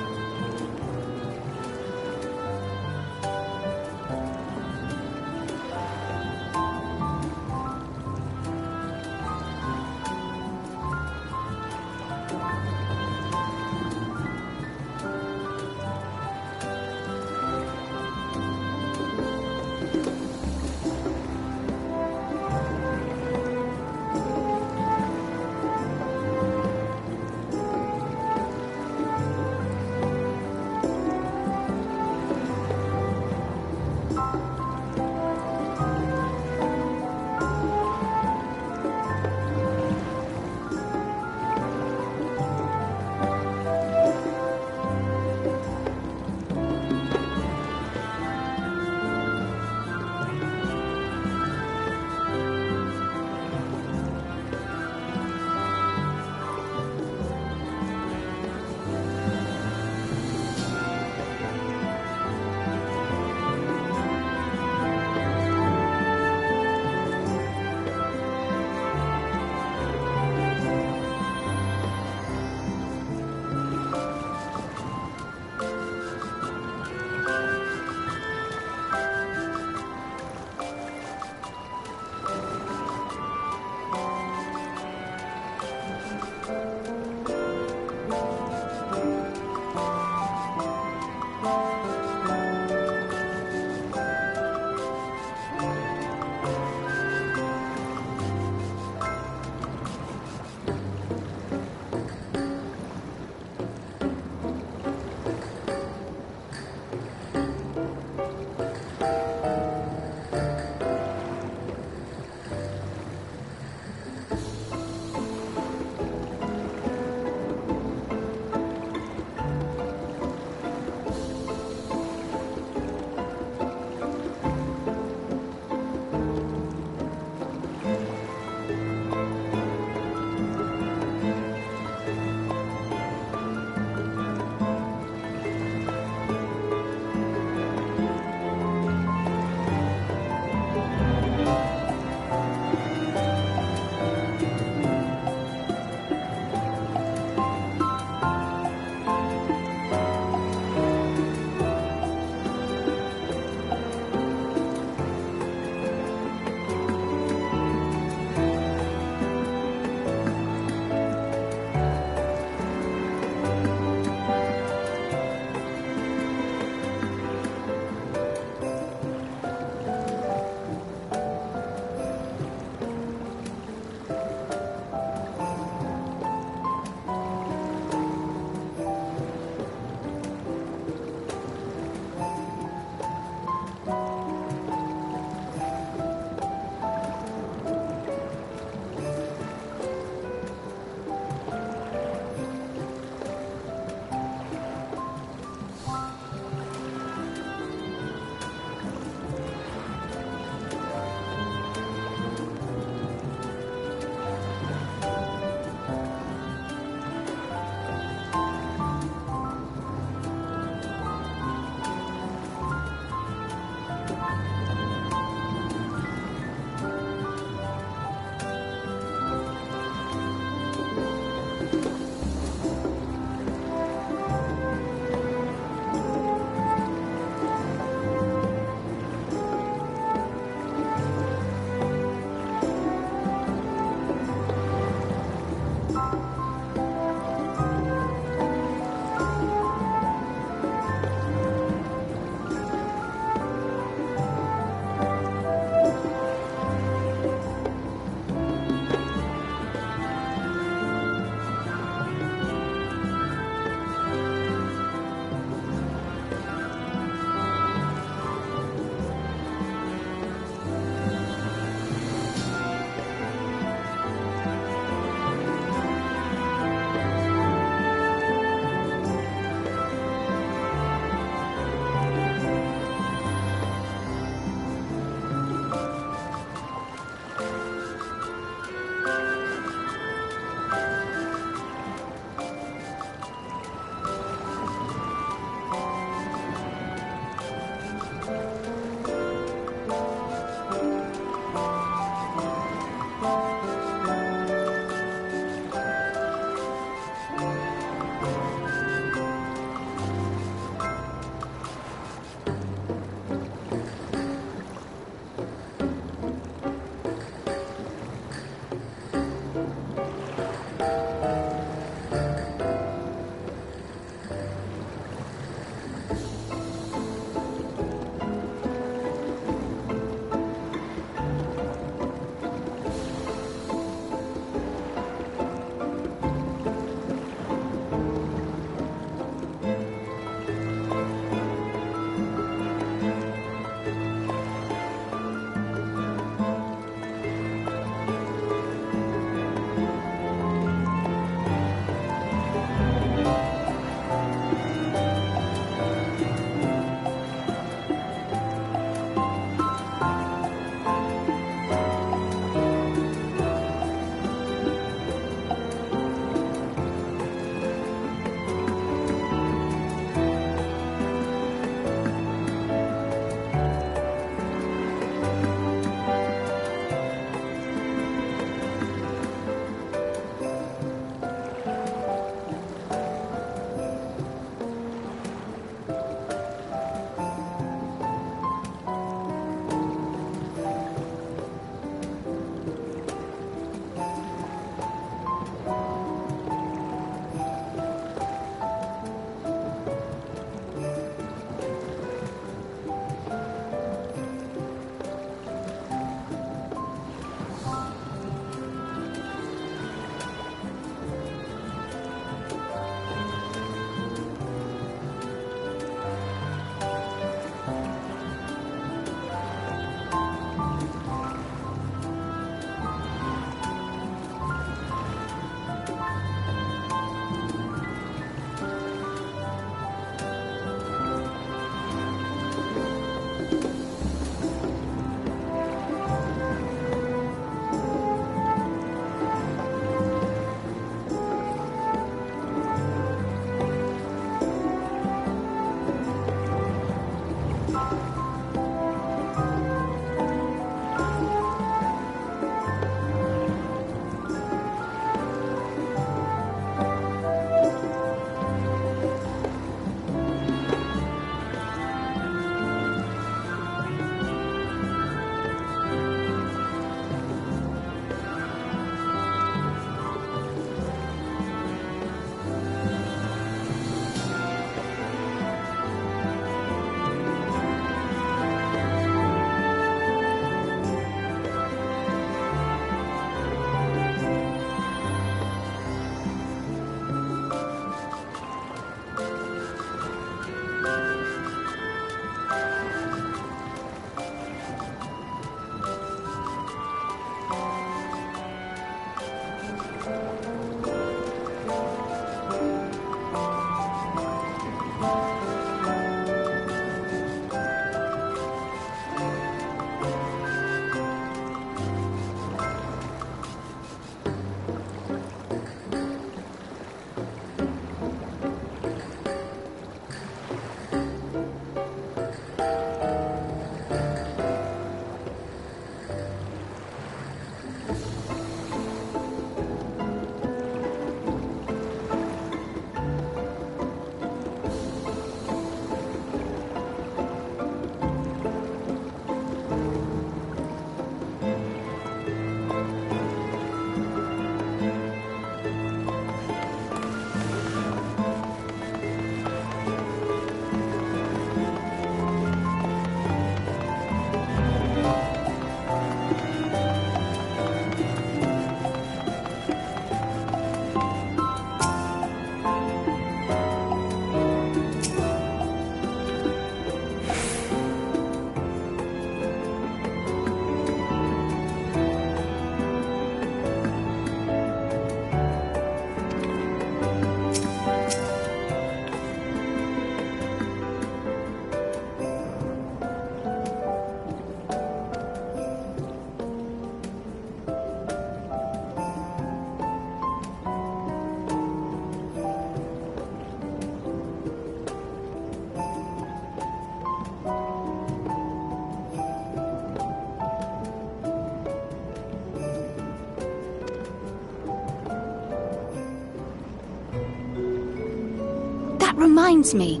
That reminds me.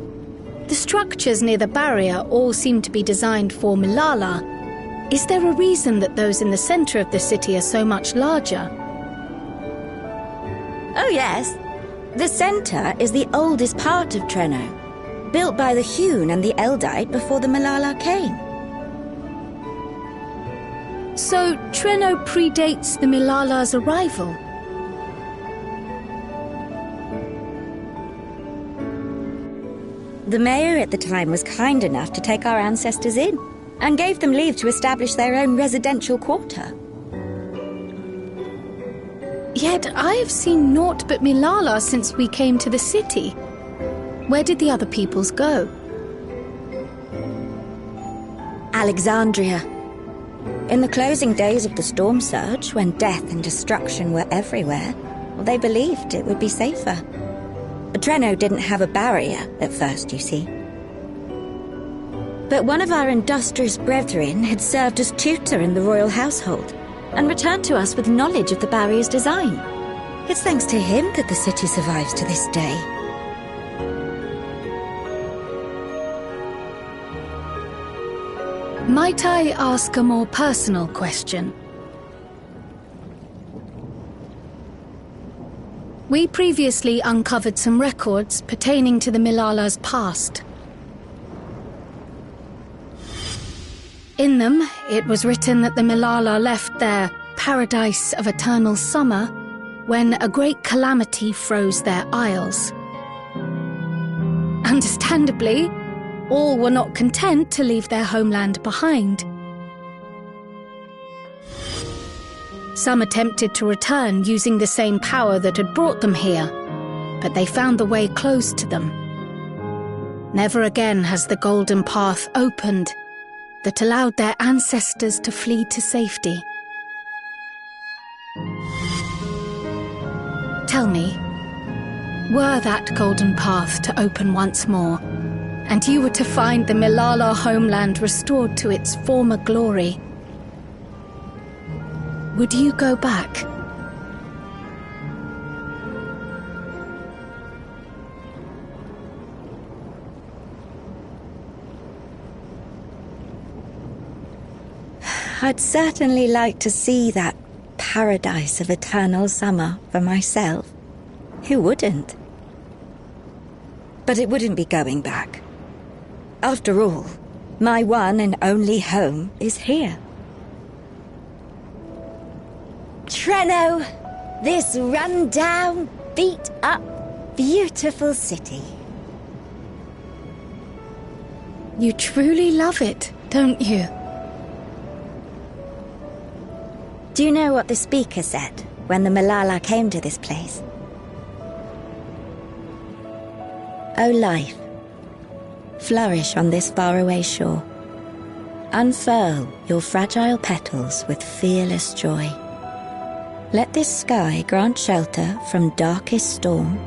The structures near the barrier all seem to be designed for Milala. Is there a reason that those in the center of the city are so much larger? Oh yes. The center is the oldest part of Treno, built by the Hewn and the Eldite before the Milala came. So Treno predates the Milala's arrival? The mayor at the time was kind enough to take our ancestors in, and gave them leave to establish their own residential quarter. Yet I have seen naught but Milala since we came to the city. Where did the other peoples go? Alexandria. In the closing days of the storm surge, when death and destruction were everywhere, they believed it would be safer. Treno didn't have a barrier at first, you see. But one of our industrious brethren had served as tutor in the royal household, and returned to us with knowledge of the barrier's design. It's thanks to him that the city survives to this day. Might I ask a more personal question? We previously uncovered some records pertaining to the Milala's past. In them, it was written that the Milala left their paradise of eternal summer when a great calamity froze their isles. Understandably, all were not content to leave their homeland behind. Some attempted to return using the same power that had brought them here, but they found the way closed to them. Never again has the golden path opened that allowed their ancestors to flee to safety. Tell me, were that golden path to open once more, and you were to find the Milala homeland restored to its former glory, would you go back? I'd certainly like to see that paradise of eternal summer for myself. Who wouldn't? But it wouldn't be going back. After all, my one and only home is here. Treno, this run-down, beat-up, beautiful city. You truly love it, don't you? Do you know what the speaker said when the Milala came to this place? O life, flourish on this faraway shore. Unfurl your fragile petals with fearless joy. Let this sky grant shelter from darkest storm,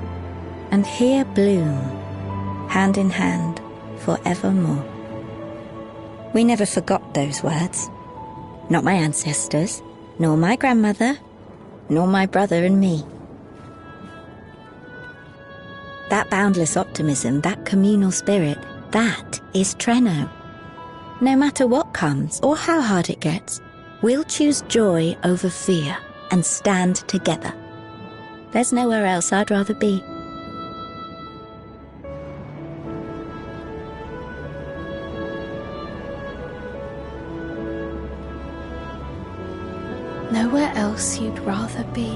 and here bloom, hand in hand, forevermore. We never forgot those words. Not my ancestors, nor my grandmother, nor my brother and me. That boundless optimism, that communal spirit, that is Treno. No matter what comes or how hard it gets, we'll choose joy over fear and stand together. There's nowhere else I'd rather be. Nowhere else you'd rather be.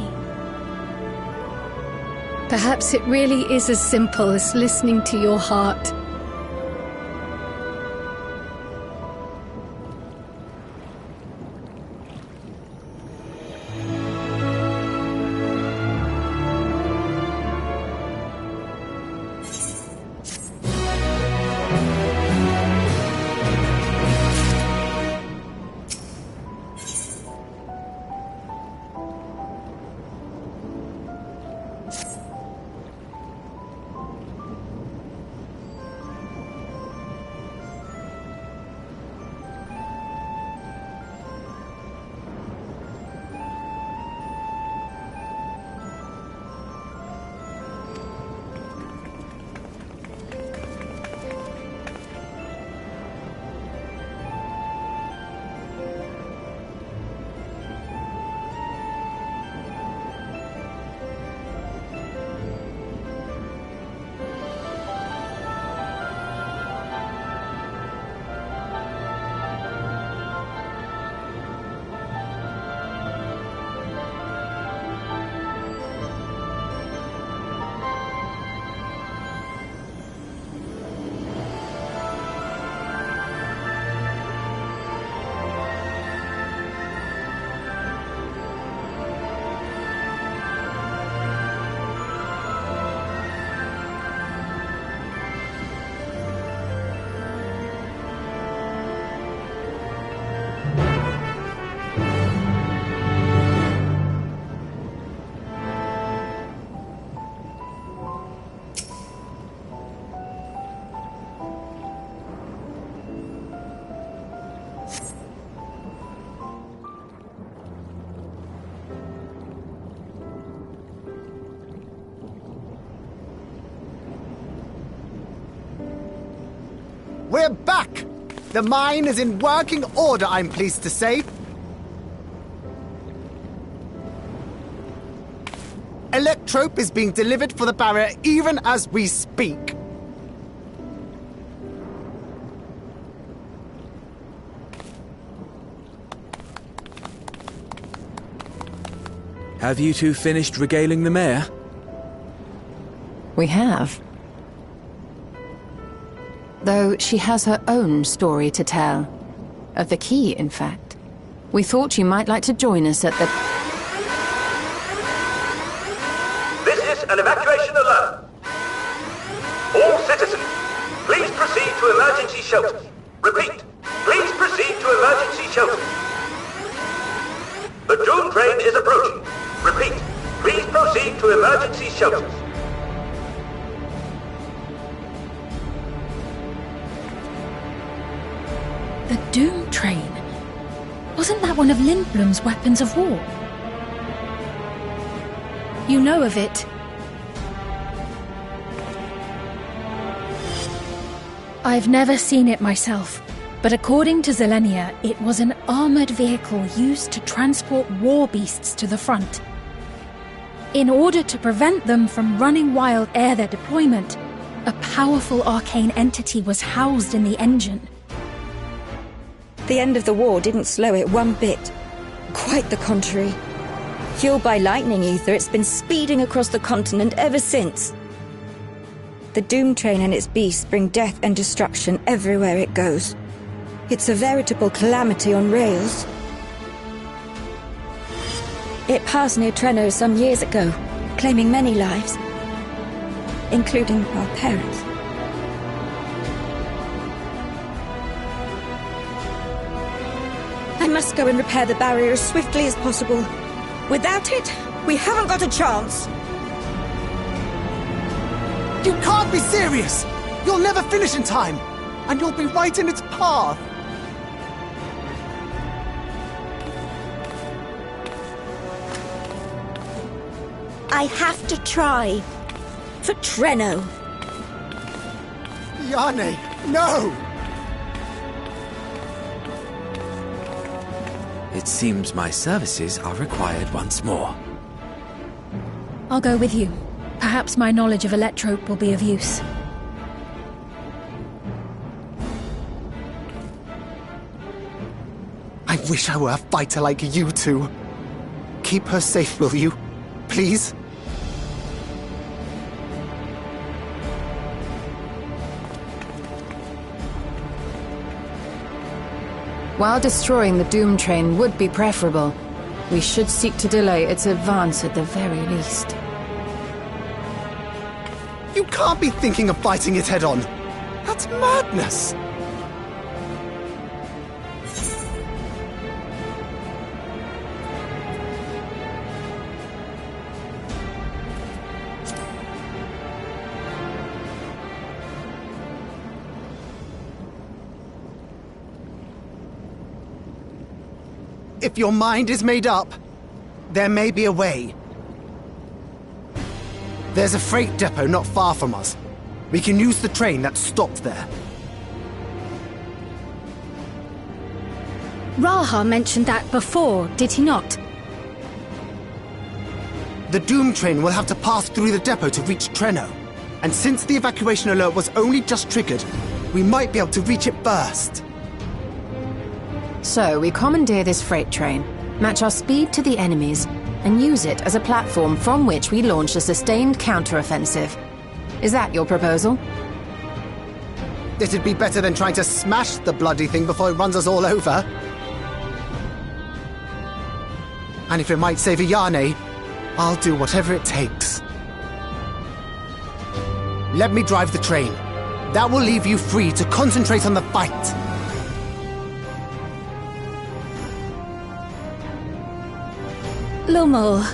Perhaps it really is as simple as listening to your heart. We're back! The mine is in working order, I'm pleased to say. Electrope is being delivered for the barrier even as we speak. Have you two finished regaling the mayor? We have. Though she has her own story to tell. Of the key, in fact. We thought you might like to join us at the... This is an evacuation alert. All citizens, please proceed to emergency shelters. Repeat, please proceed to emergency shelters. The Doom train is approaching. Repeat, please proceed to emergency shelters. The Doom train? Wasn't that one of Lindblom's weapons of war? You know of it. I've never seen it myself, but according to Zelenia, it was an armored vehicle used to transport war beasts to the front. In order to prevent them from running wild ere their deployment, a powerful arcane entity was housed in the engine. The end of the war didn't slow it one bit. Quite the contrary. Fueled by lightning ether, it's been speeding across the continent ever since. The Doom train and its beasts bring death and destruction everywhere it goes. It's a veritable calamity on rails. It passed near Trenno some years ago, claiming many lives, including our parents. I must go and repair the barrier as swiftly as possible. Without it, we haven't got a chance. You can't be serious! You'll never finish in time, and you'll be right in its path. I have to try. For Trenno. Yane, no! It seems my services are required once more. I'll go with you. Perhaps my knowledge of Electrope will be of use. I wish I were a fighter like you two. Keep her safe, will you? Please? While destroying the Doom train would be preferable, we should seek to delay its advance at the very least. You can't be thinking of fighting it head-on. That's madness! If your mind is made up, there may be a way. There's a freight depot not far from us. We can use the train that's stopped there. Raha mentioned that before, did he not? The Doom train will have to pass through the depot to reach Trenno. And since the evacuation alert was only just triggered, we might be able to reach it first. So we commandeer this freight train, match our speed to the enemy's, and use it as a platform from which we launch a sustained counter-offensive. Is that your proposal? It'd be better than trying to smash the bloody thing before it runs us all over. And if it might save Ayane, I'll do whatever it takes. Let me drive the train. That will leave you free to concentrate on the fight. Lumel.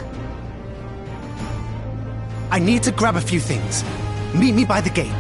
I need to grab a few things. Meet me by the gate.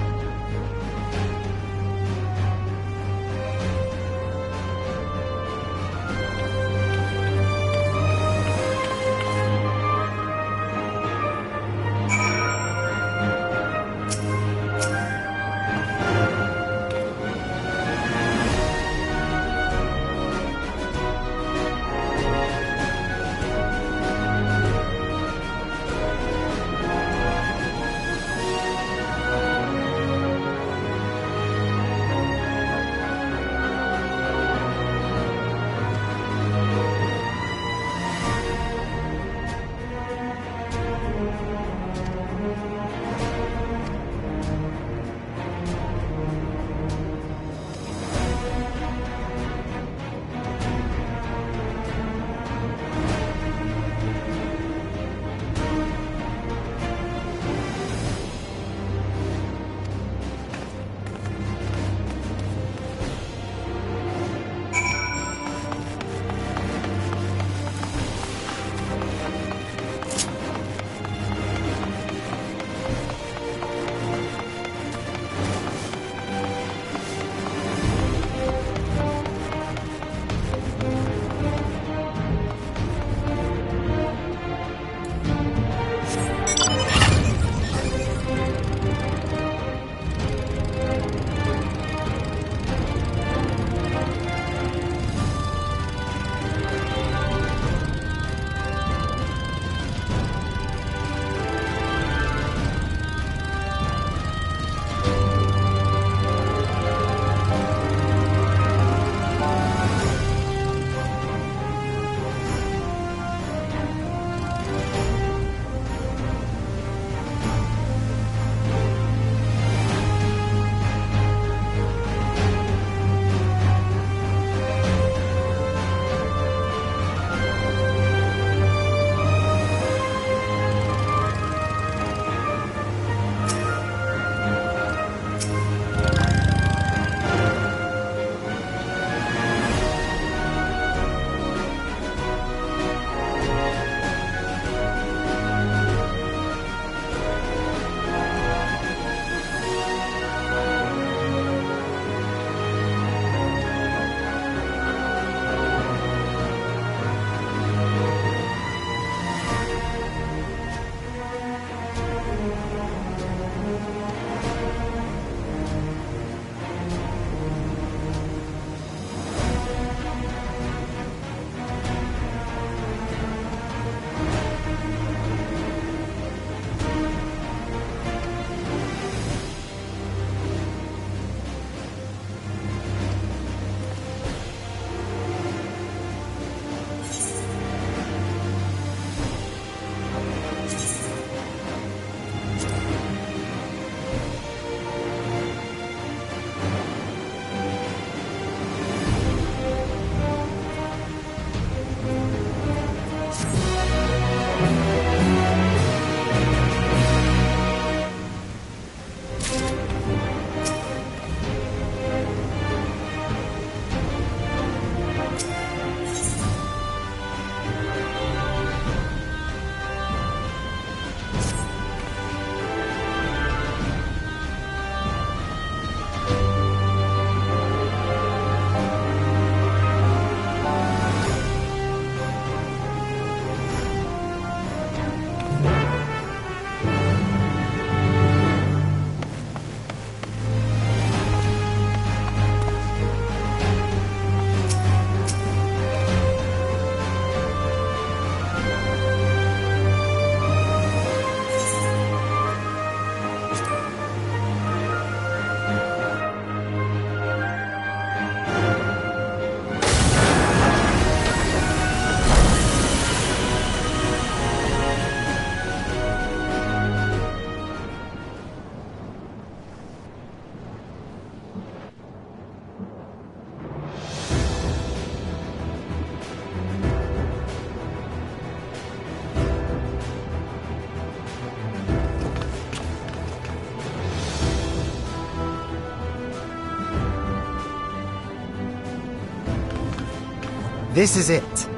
This is it.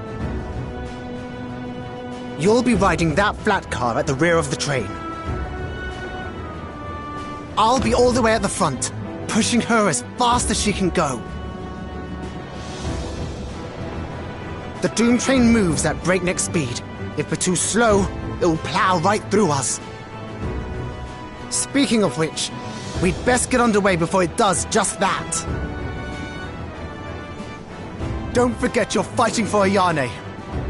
You'll be riding that flat car at the rear of the train. I'll be all the way at the front, pushing her as fast as she can go. The Doom train moves at breakneck speed. If we're too slow, it'll plow right through us. Speaking of which, we'd best get underway before it does just that. Don't forget you're fighting for Ayane.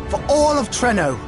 For all of Trenno.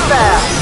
Out there!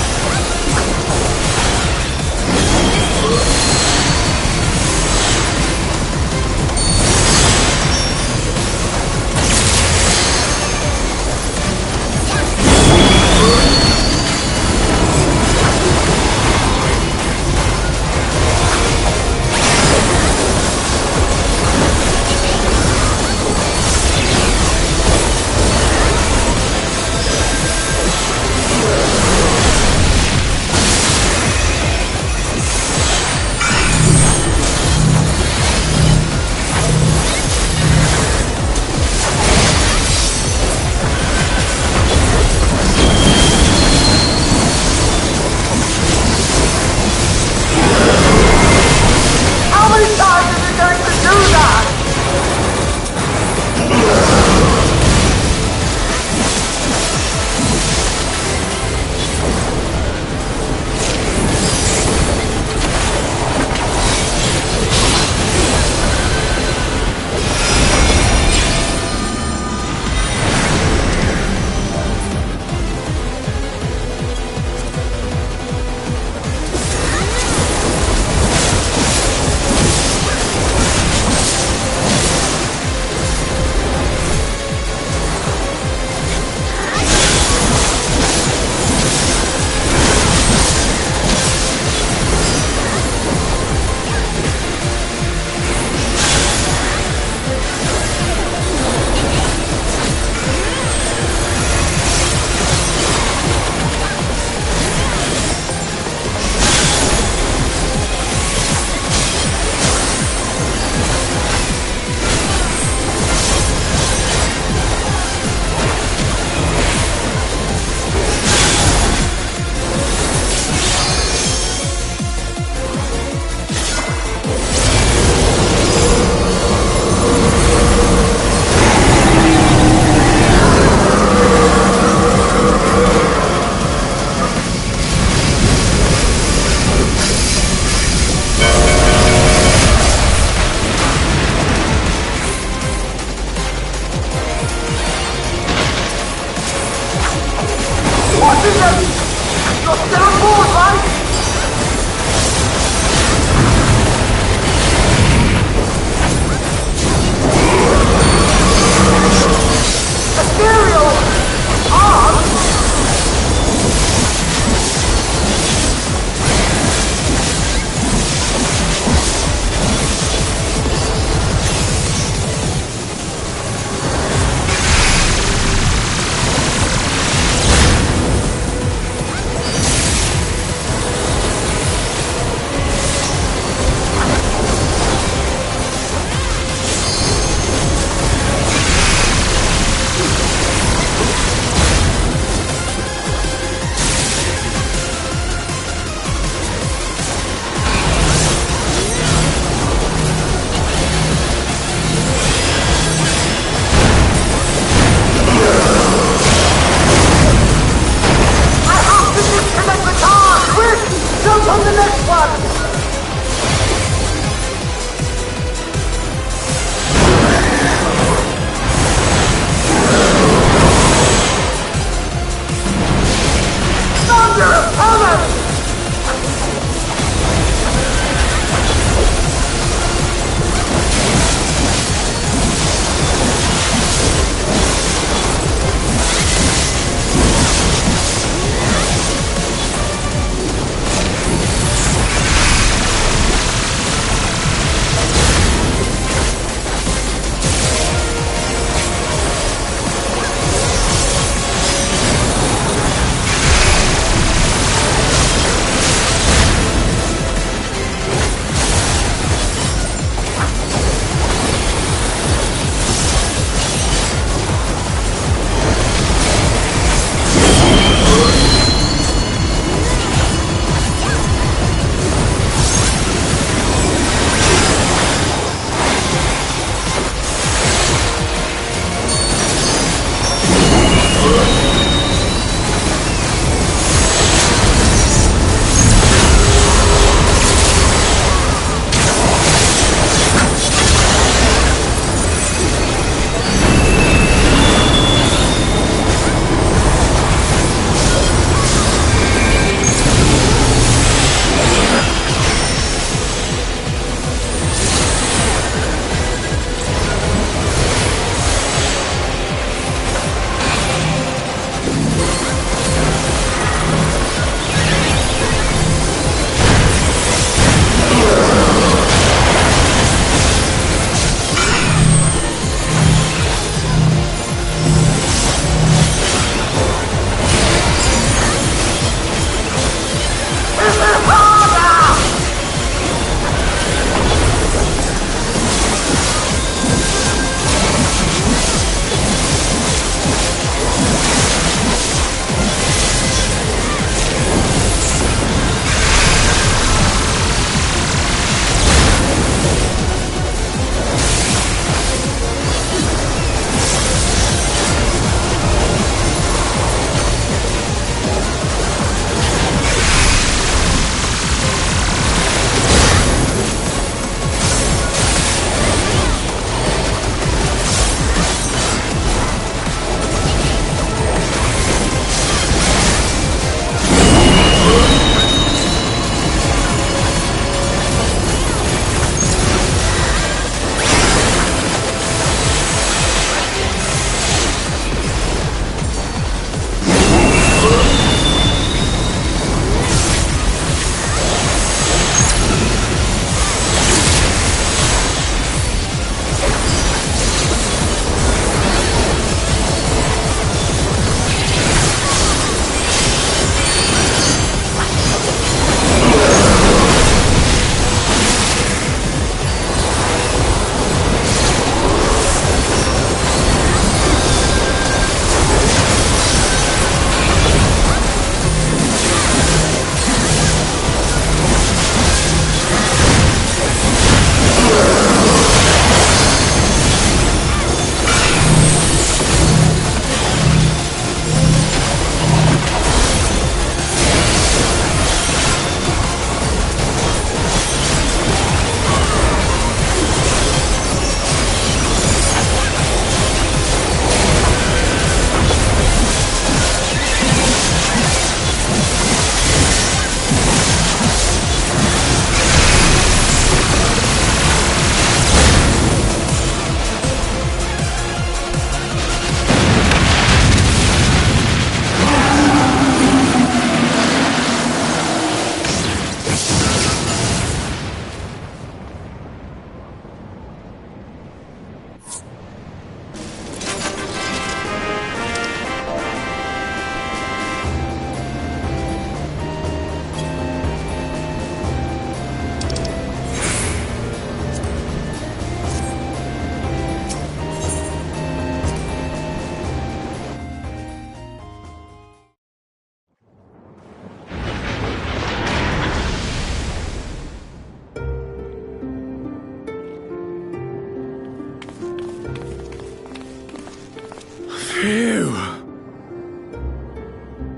Phew.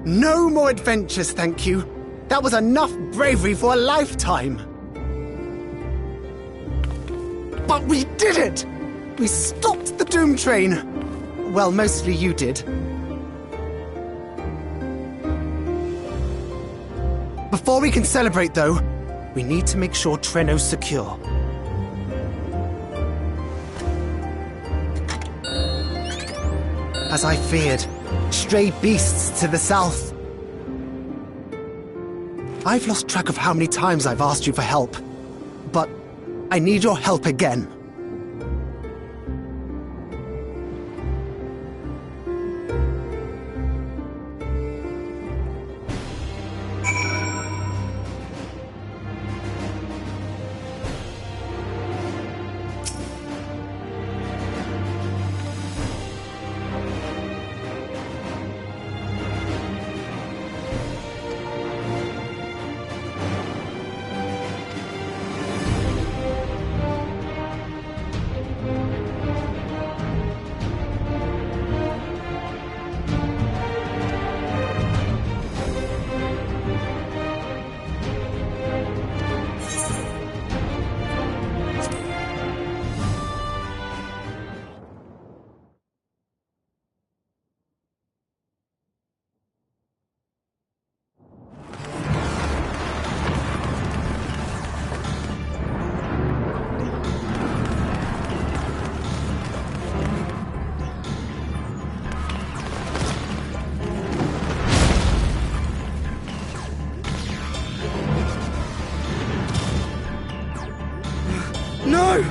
No more adventures, thank you. That was enough bravery for a lifetime. But we did it! We stopped the Doom Train. Well, mostly you did. Before we can celebrate, though, we need to make sure Treno's secure. As I feared, stray beasts to the south. I've lost track of how many times I've asked you for help, but I need your help again. No!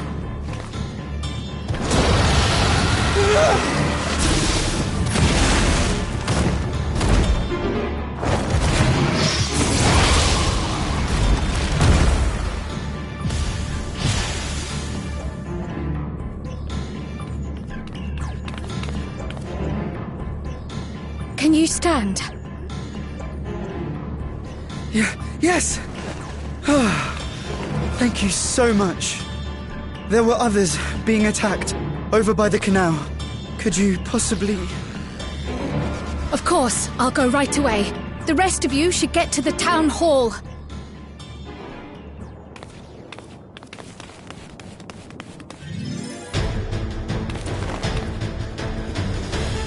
Can you stand? Yes! Thank you so much. There were others being attacked over by the canal. Could you possibly... Of course, I'll go right away. The rest of you should get to the town hall.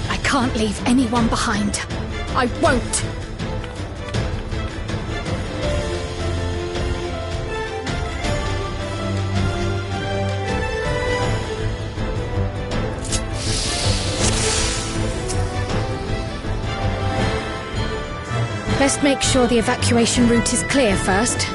I can't leave anyone behind. I won't! Best make sure the evacuation route is clear first.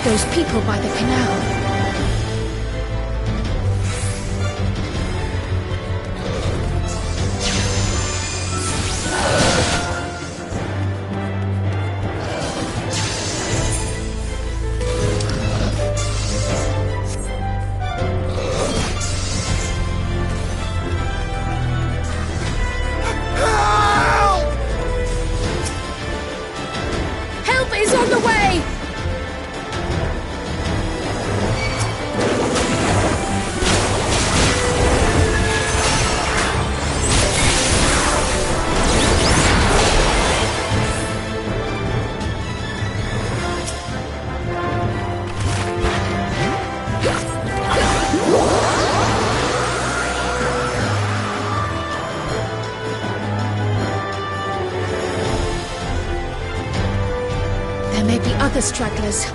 Those people by the canal. Help is on the way! There may be other stragglers.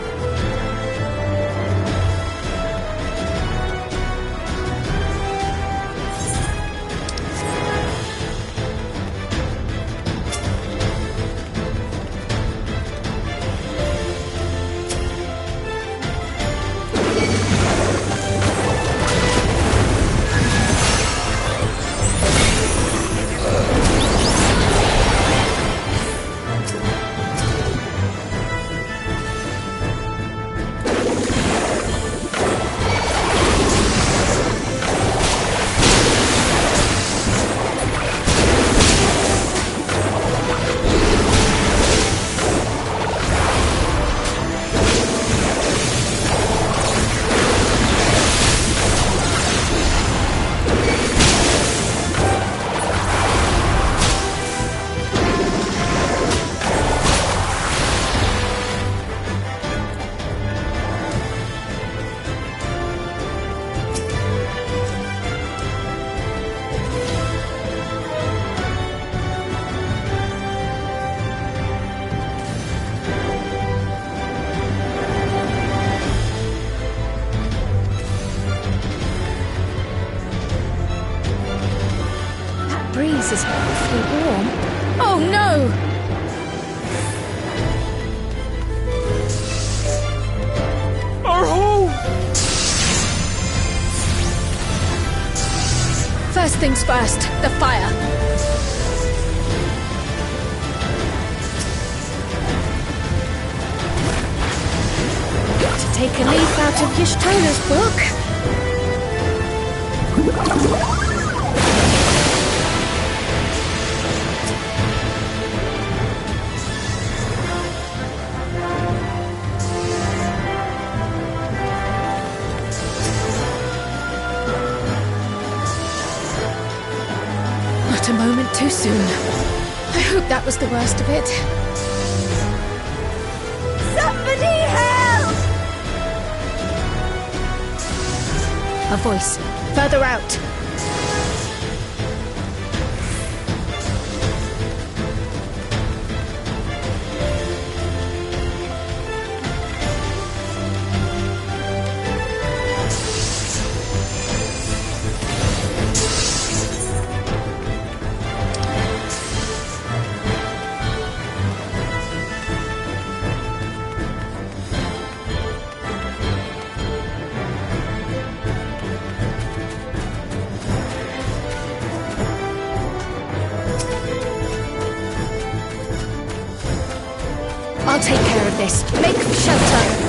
breeze is awfully warm. Oh no! Our home! First things first, the fire. To take a leaf out of Y'shtola's book. Not a moment too soon. I hope that was the worst of it. Somebody help! A voice. Further out. I'll take care of this. Make shelter.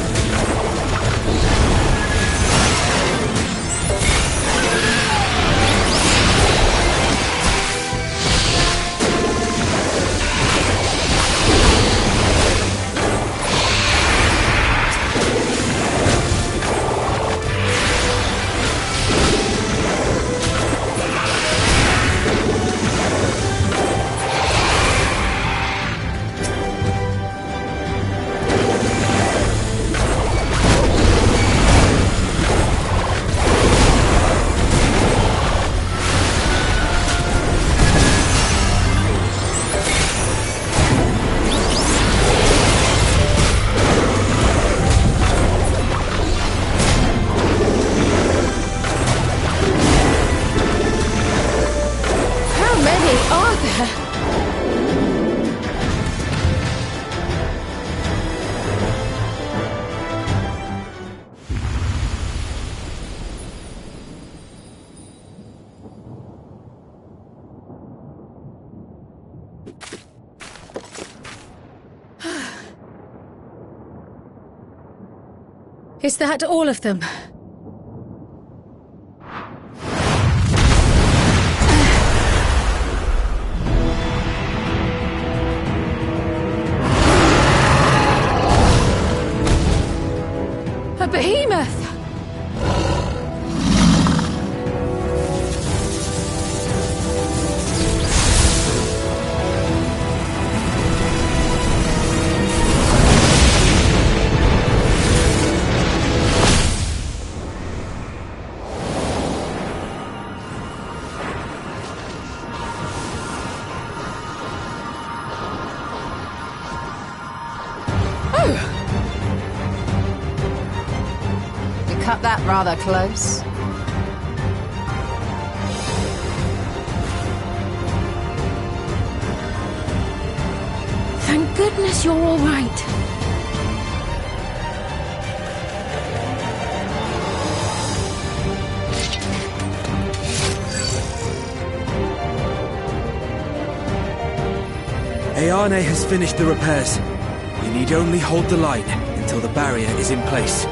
Is that all of them? A behemoth! Cut that rather close. Thank goodness you're all right. Ayane has finished the repairs. We need only hold the line until the barrier is in place.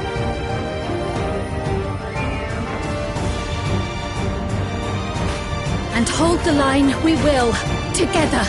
And hold the line we will, together.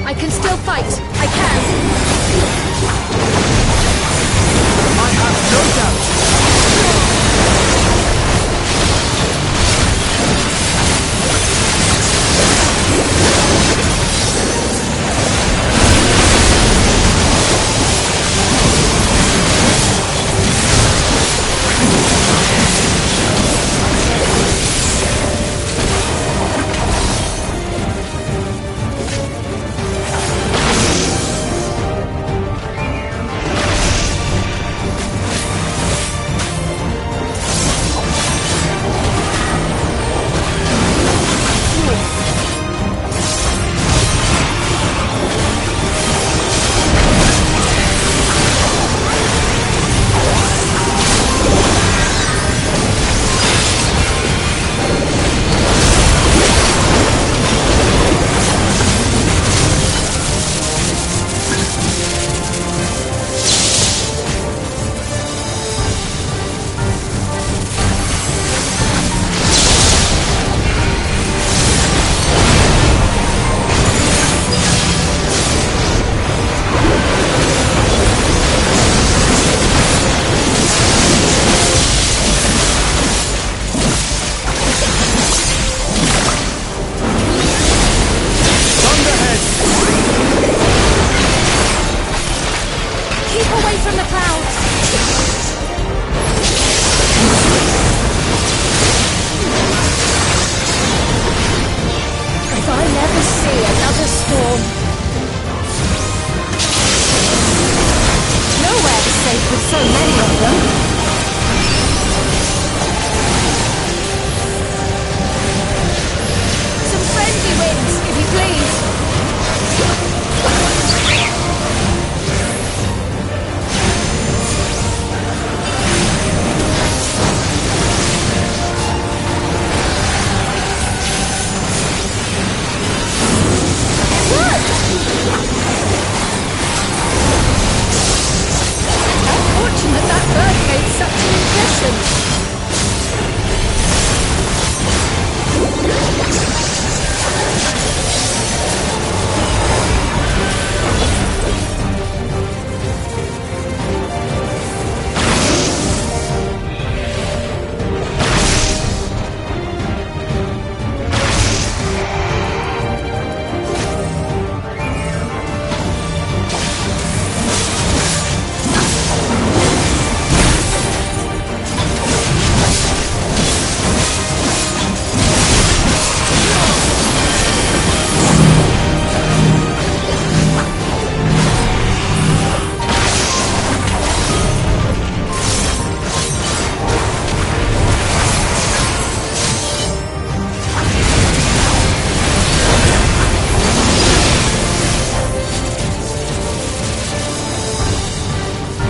I can still fight. I can. I have no doubt.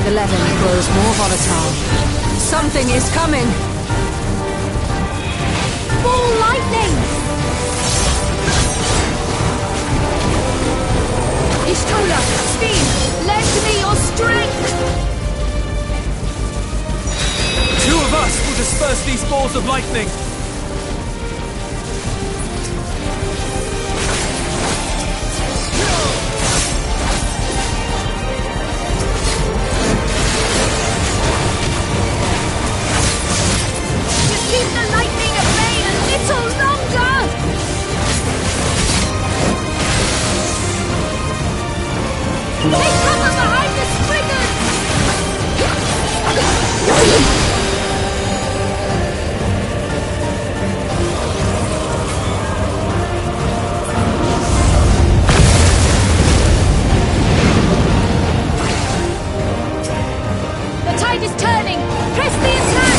The Levin grows more volatile. Something is coming! Ball lightning! Ishtola, speed! Lend me your strength! Two of us will disperse these balls of lightning! Keep the lightning at bay a little longer! Take cover behind the springers! The tide is turning! Press the attack!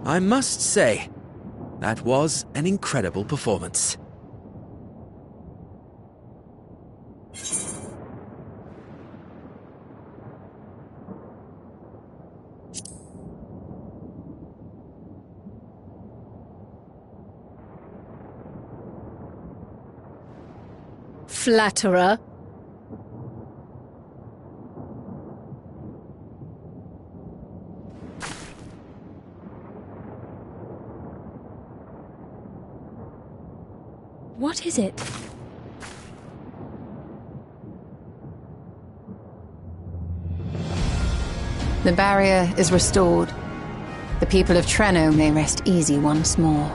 I must say, that was an incredible performance. Flatterer. What is it? The barrier is restored. The people of Treno may rest easy once more.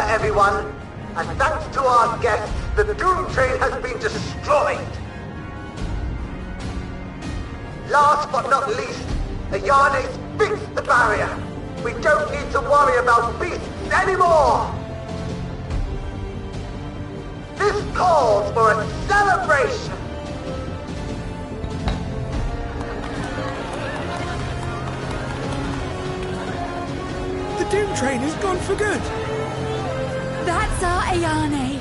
Everyone, and thanks to our guests, the Doom Train has been destroyed. Last but not least, Ayane's fixed the barrier. We don't need to worry about beasts anymore. This calls for a celebration. The Doom Train is gone for good. That's our Ayane.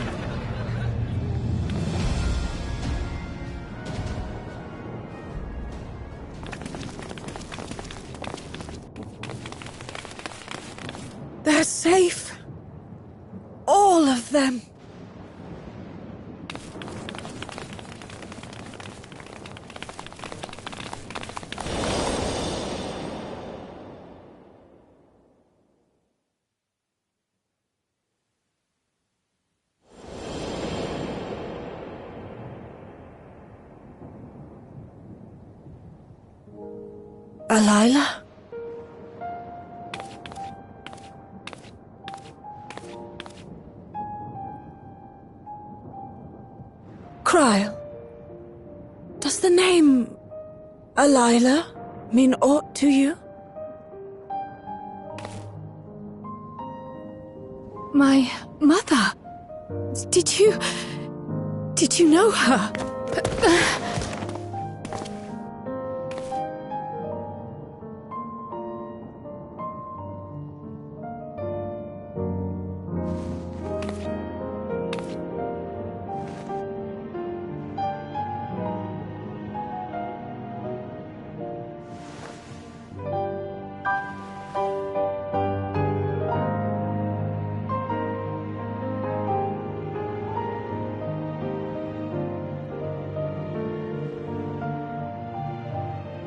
They're safe. All of them. Alayla? Krile, does the name Alayla mean aught to you? My mother? Did you know her?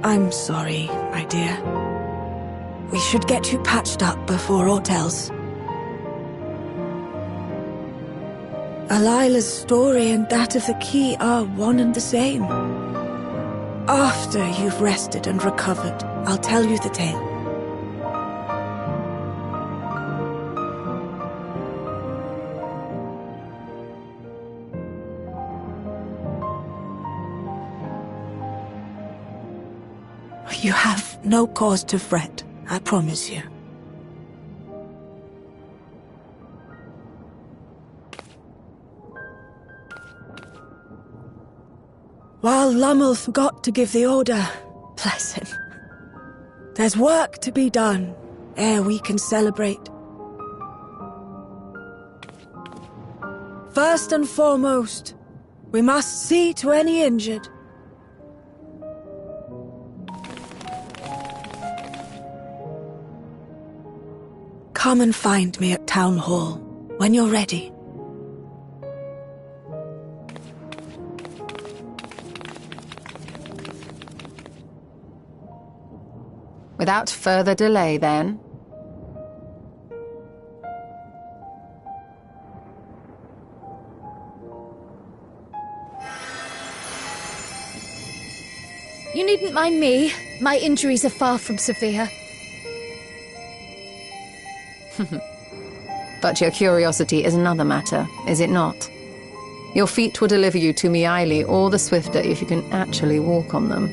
I'm sorry, my dear. We should get you patched up before aught else. Alayla's story and that of the key are one and the same. After you've rested and recovered, I'll tell you the tale. You have no cause to fret, I promise you. While Lummel forgot to give the order, bless him, there's work to be done ere we can celebrate. First and foremost, we must see to any injured. Come and find me at Town Hall when you're ready. Without further delay, then. You needn't mind me. My injuries are far from severe. But your curiosity is another matter, is it not? Your feet will deliver you to Miaili all the swifter if you can actually walk on them.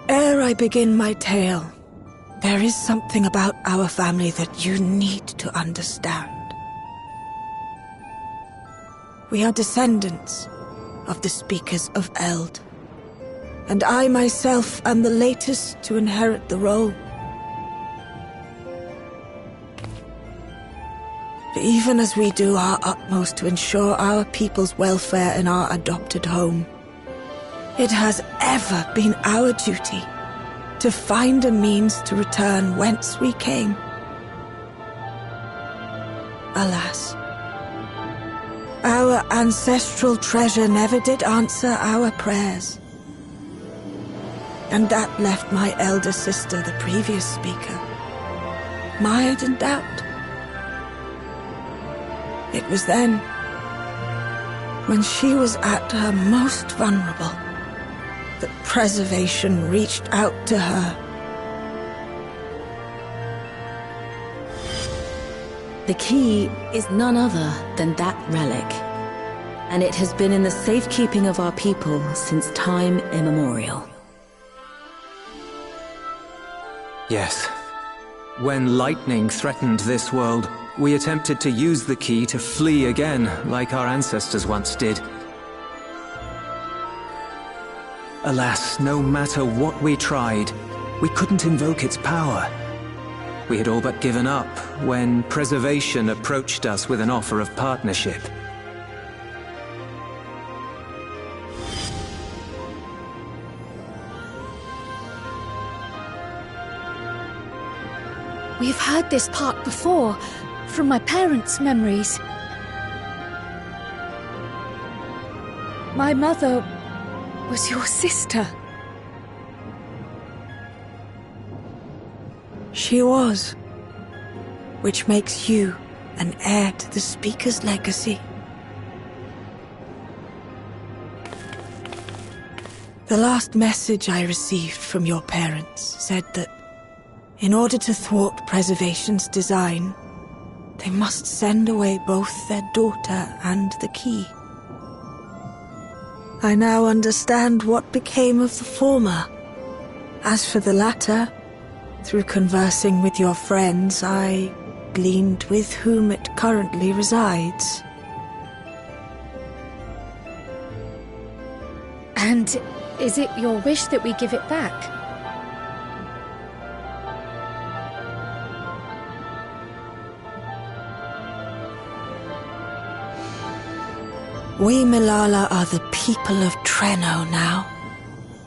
Ere I begin my tale, there is something about our family that you need to understand. We are descendants of the Speakers of Eld, and I myself am the latest to inherit the role. Even as we do our utmost to ensure our people's welfare in our adopted home, it has ever been our duty to find a means to return whence we came. Alas, our ancestral treasure never did answer our prayers. And that left my elder sister, the previous speaker, mired in doubt. It was then, when she was at her most vulnerable, that preservation reached out to her. The key is none other than that relic, and it has been in the safekeeping of our people since time immemorial. Yes. When lightning threatened this world, we attempted to use the key to flee again, like our ancestors once did. Alas, no matter what we tried, we couldn't invoke its power. We had all but given up when Preservation approached us with an offer of partnership. We've heard this part before, from my parents' memories. My mother was your sister. She was. Which makes you an heir to the Speaker's legacy. The last message I received from your parents said that in order to thwart Preservation's design, they must send away both their daughter and the key. I now understand what became of the former. As for the latter, through conversing with your friends, I gleaned with whom it currently resides. And is it your wish that we give it back? We Milala are the people of Treno now.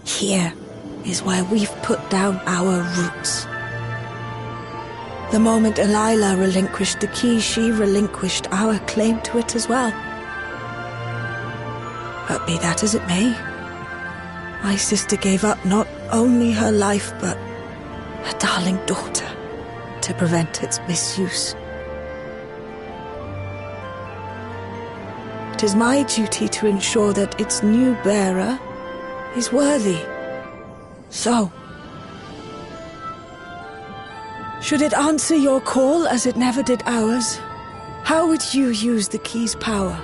Here is where we've put down our roots. The moment Elila relinquished the key, she relinquished our claim to it as well. But be that as it may, my sister gave up not only her life, but her darling daughter, to prevent its misuse. It is my duty to ensure that its new bearer is worthy. So, should it answer your call as it never did ours, how would you use the key's power?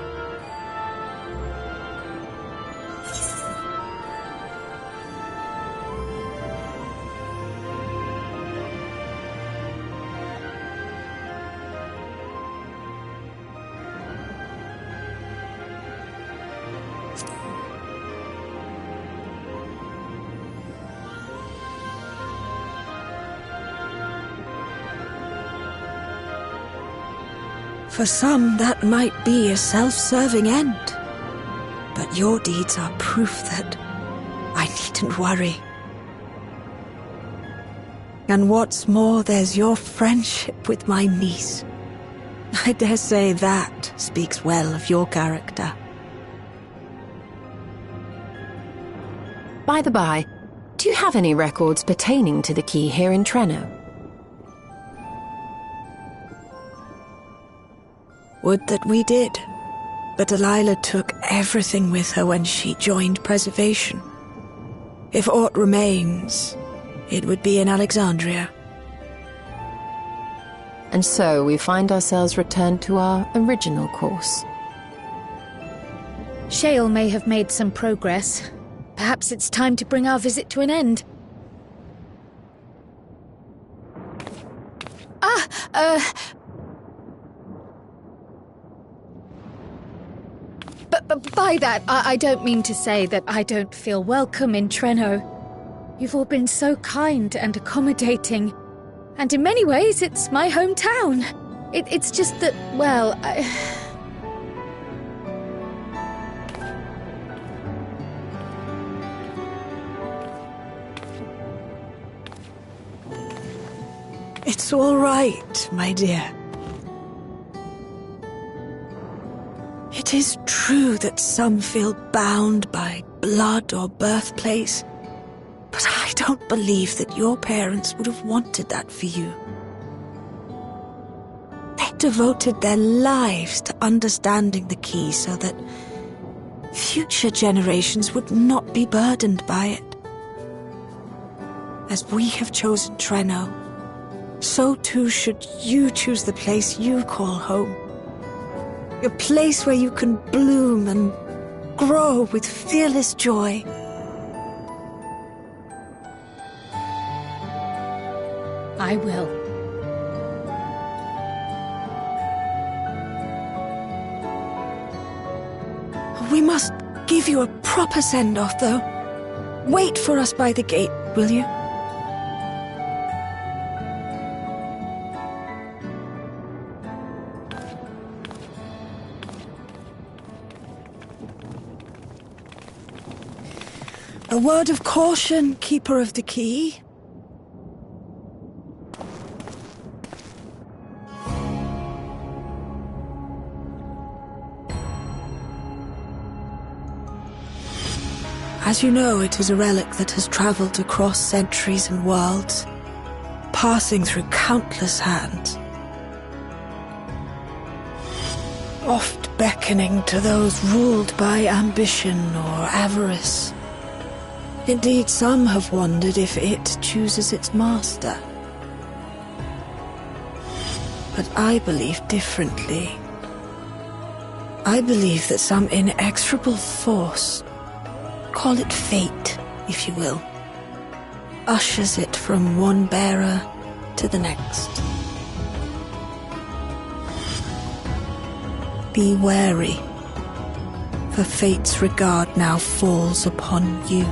For some, that might be a self-serving end. But your deeds are proof that I needn't worry. And what's more, there's your friendship with my niece. I dare say that speaks well of your character. By the by, do you have any records pertaining to the key here in Treno? Would that we did. But Elila took everything with her when she joined Preservation. If aught remains, it would be in Alexandria. And so we find ourselves returned to our original course. Shale may have made some progress. Perhaps it's time to bring our visit to an end. But by that, I don't mean to say that I don't feel welcome in Treno. You've all been so kind and accommodating. And in many ways, it's my hometown. It's just that, well, It's all right, my dear. It is true that some feel bound by blood or birthplace, but I don't believe that your parents would have wanted that for you. They devoted their lives to understanding the key so that future generations would not be burdened by it. As we have chosen Treno, so too should you choose the place you call home. A place where you can bloom and grow with fearless joy. I will. We must give you a proper send-off, though. Wait for us by the gate, will you? A word of caution, Keeper of the Key. As you know, it is a relic that has travelled across centuries and worlds, passing through countless hands, oft beckoning to those ruled by ambition or avarice. Indeed, some have wondered if it chooses its master. But I believe differently. I believe that some inexorable force, call it fate, if you will, ushers it from one bearer to the next. Be wary, for fate's regard now falls upon you.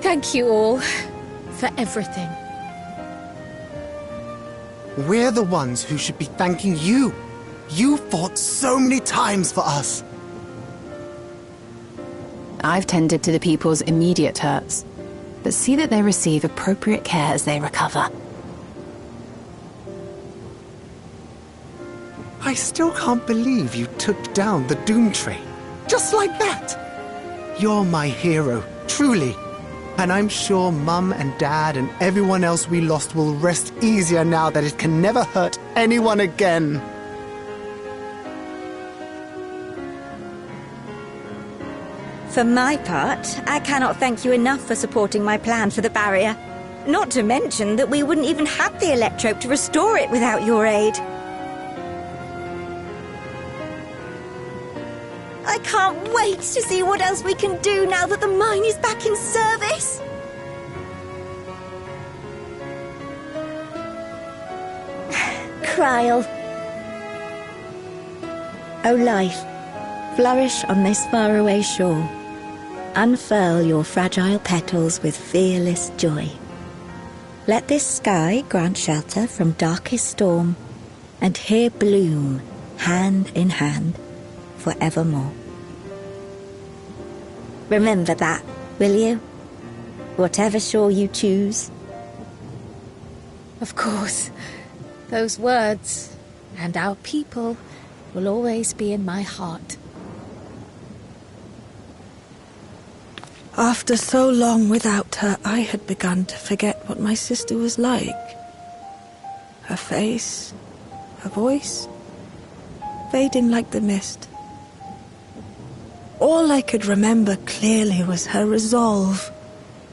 Thank you all for everything. We're the ones who should be thanking you. You fought so many times for us. I've tended to the people's immediate hurts, but see that they receive appropriate care as they recover. I still can't believe you took down the Doom Train. Just like that. You're my hero, truly. And I'm sure Mum and Dad and everyone else we lost will rest easier now that it can never hurt anyone again. For my part, I cannot thank you enough for supporting my plan for the barrier. Not to mention that we wouldn't even have the Electrope to restore it without your aid. I can't wait to see what else we can do now that the mine is back in service. Krile. O life, flourish on this faraway shore. unfurl your fragile petals with fearless joy. Let this sky grant shelter from darkest storm, and here bloom, hand in hand, forevermore. Remember that, will you? Whatever shore you choose. Of course. Those words, and our people, will always be in my heart. After so long without her, I had begun to forget what my sister was like. Her face, her voice, fading like the mist. All I could remember clearly was her resolve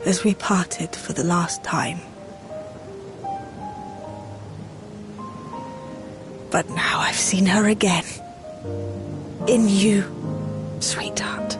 as we parted for the last time. But now I've seen her again. In you, sweetheart.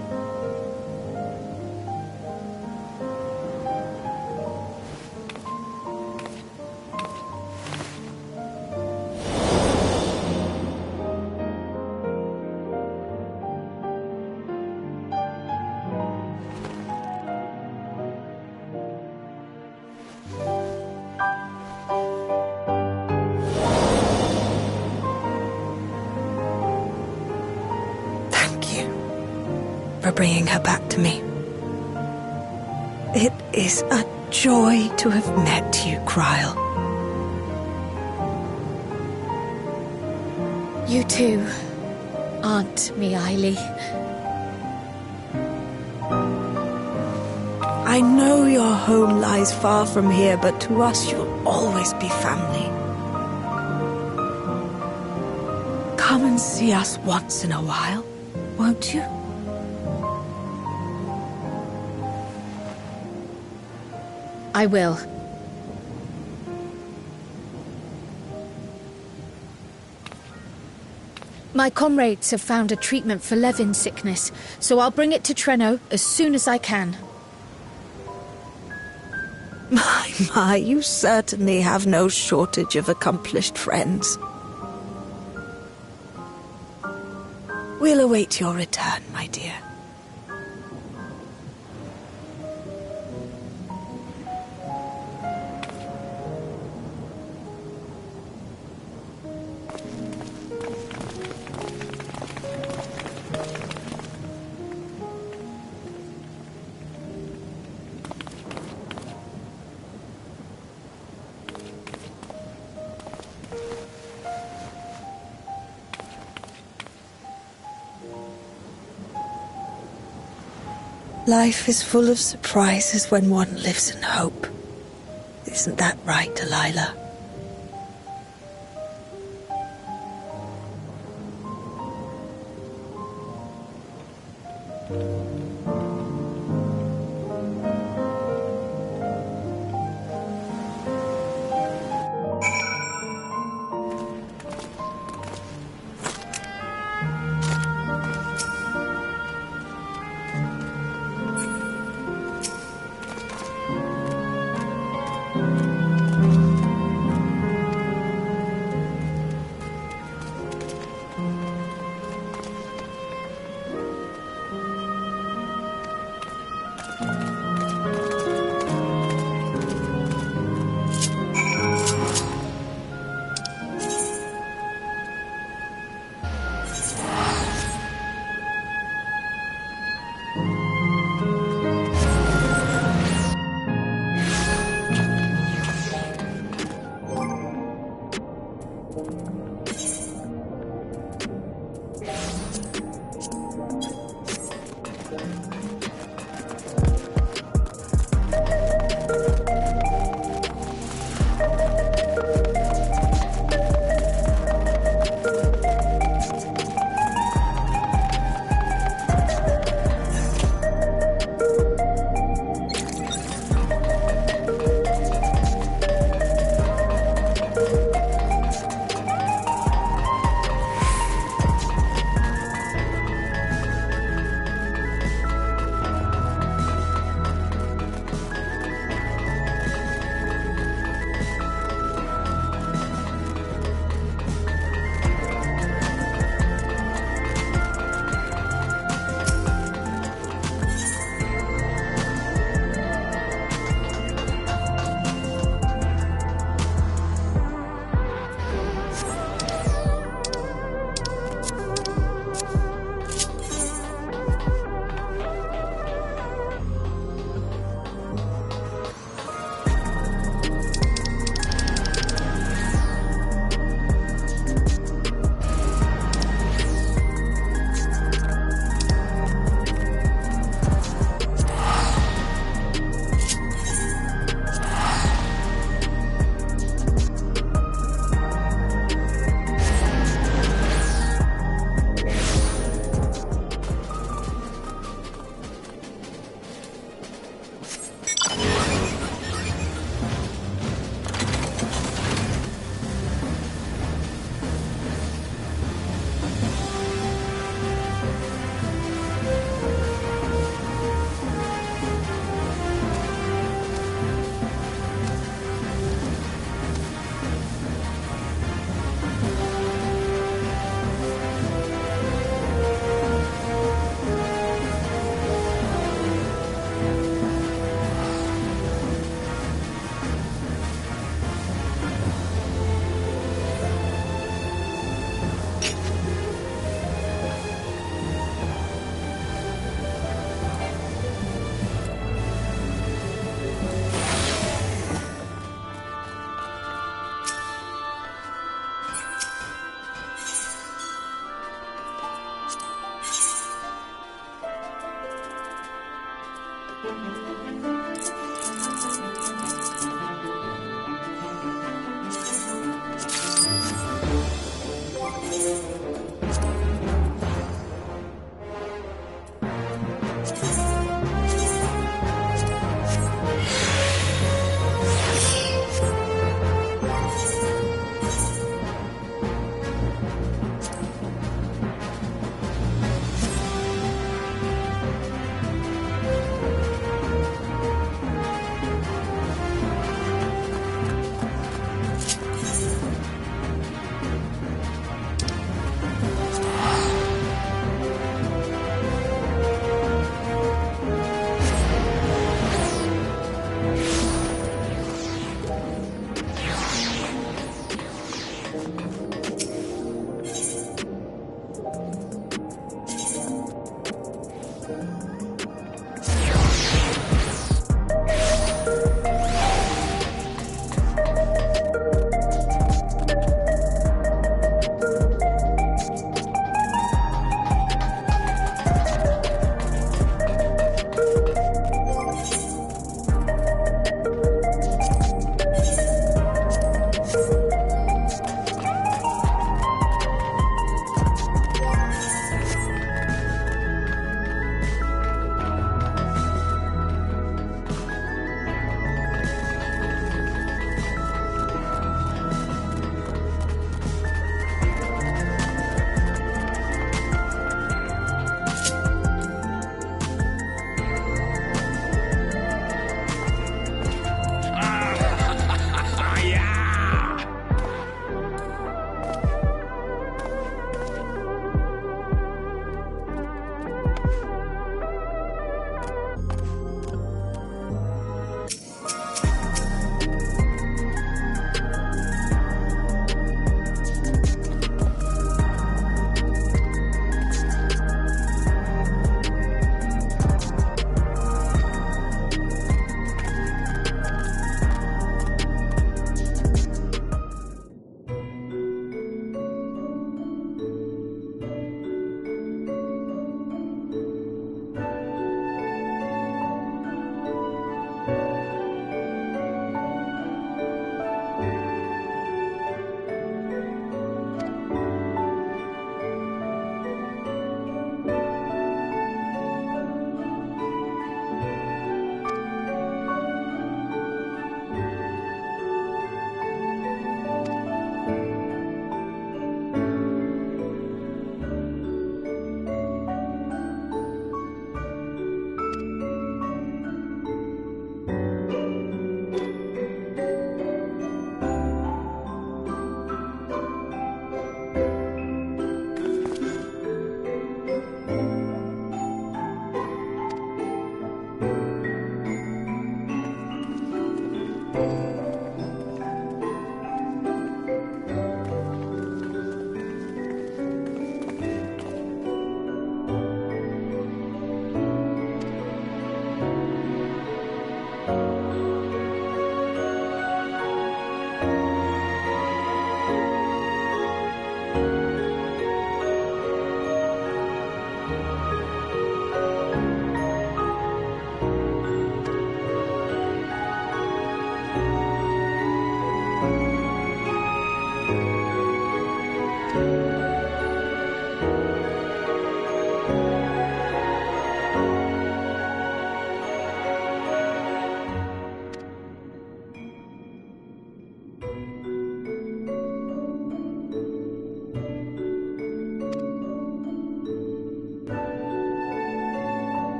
For bringing her back to me. It is a joy to have met you, Krile. You too, Aunt Miaili. I know your home lies far from here, but to us you'll always be family. Come and see us once in a while, won't you? I will. My comrades have found a treatment for Levin sickness, so I'll bring it to Treno as soon as I can. My, you certainly have no shortage of accomplished friends. We'll await your return, my dear. Life is full of surprises when one lives in hope. Isn't that right, Delilah?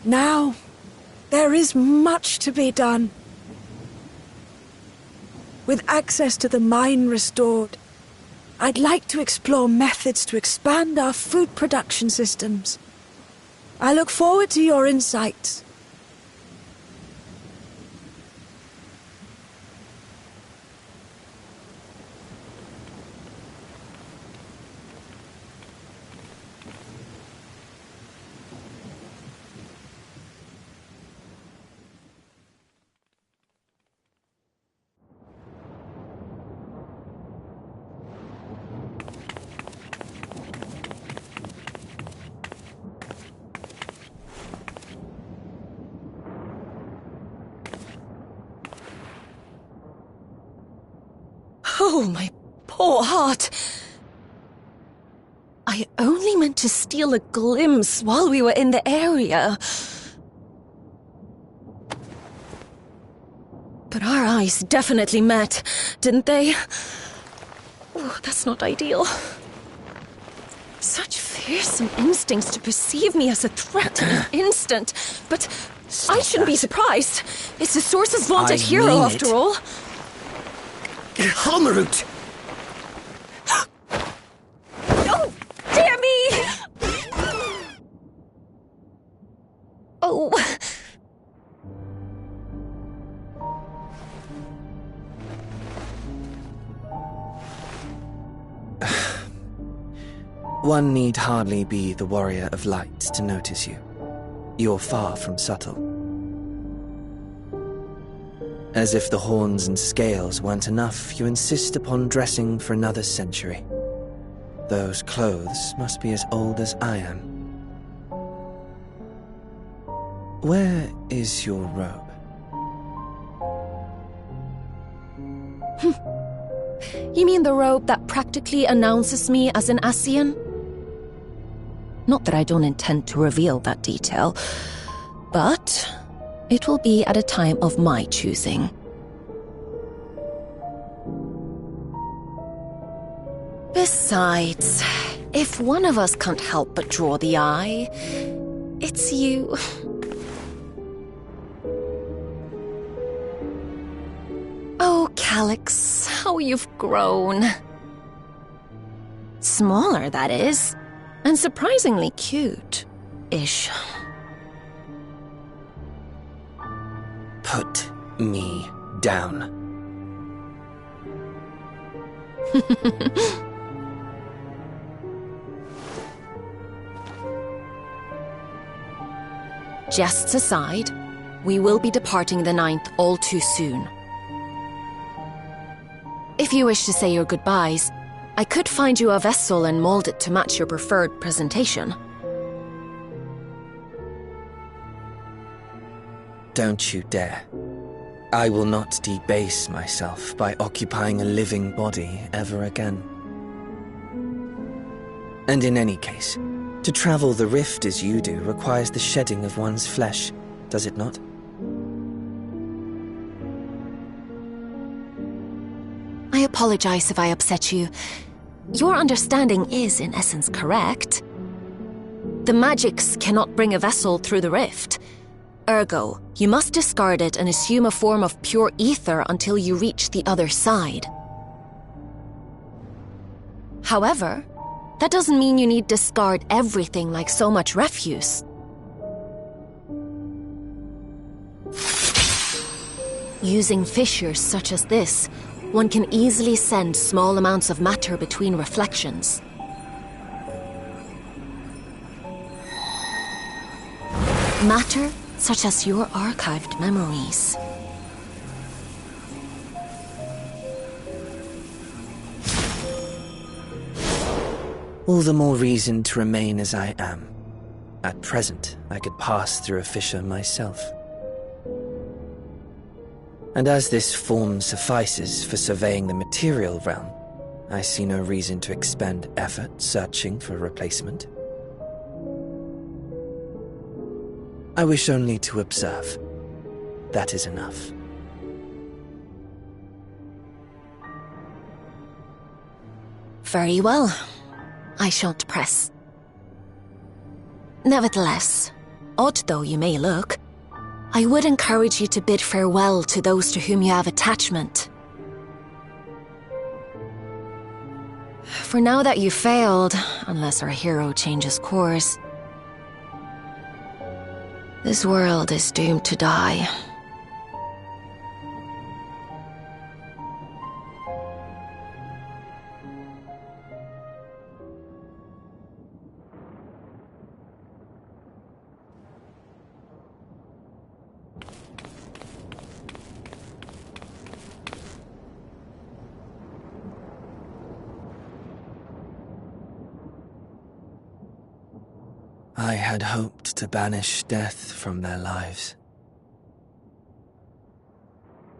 Now, there is much to be done. With access to the mine restored, I'd like to explore methods to expand our food production systems. I look forward to your insights. Oh, my poor heart. I only meant to steal a glimpse while we were in the area. But our eyes definitely met, didn't they? Oh, that's not ideal. Such fearsome instincts to perceive me as a threat in an instant. But I shouldn't be surprised. It's the Source's vaunted hero, after all. Halmarut! Oh, dear me! Oh. One need hardly be the warrior of light to notice you. You're far from subtle. As if the horns and scales weren't enough, you insist upon dressing for another century. Those clothes must be as old as I am. Where is your robe? You mean the robe that practically announces me as an Ascian? Not that I don't intend to reveal that detail, but it will be at a time of my choosing. Besides, if one of us can't help but draw the eye, it's you. Oh, Calyx, how you've grown. Smaller, that is, and surprisingly cute-ish. Put me down. Jests aside, we will be departing the 9th all too soon. If you wish to say your goodbyes, I could find you a vessel and mold it to match your preferred presentation. Don't you dare. I will not debase myself by occupying a living body ever again. And in any case, to travel the rift as you do requires the shedding of one's flesh, does it not? I apologize if I upset you. Your understanding is, in essence, correct. The magics cannot bring a vessel through the rift. Ergo, you must discard it and assume a form of pure ether until you reach the other side. However, that doesn't mean you need discard everything like so much refuse. Using fissures such as this, one can easily send small amounts of matter between reflections. Matter such as your archived memories. All the more reason to remain as I am. At present, I could pass through a fissure myself. And as this form suffices for surveying the material realm, I see no reason to expend effort searching for a replacement. I wish only to observe. That is enough. Very well. I shan't press. Nevertheless, Odd though you may look, I would encourage you to bid farewell to those to whom you have attachment. For now that you've failed, unless our hero changes course, this world is doomed to die. I had hoped to banish death from their lives.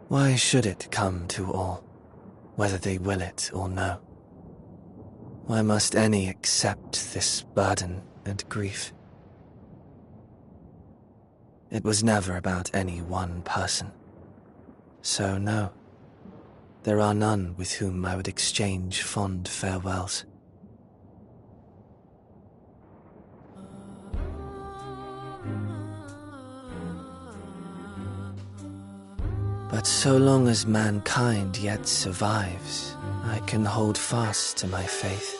Why should it come to all, whether they will it or no? Why must any accept this burden and grief? It was never about any one person. So no, there are none with whom I would exchange fond farewells. But so long as mankind yet survives, I can hold fast to my faith.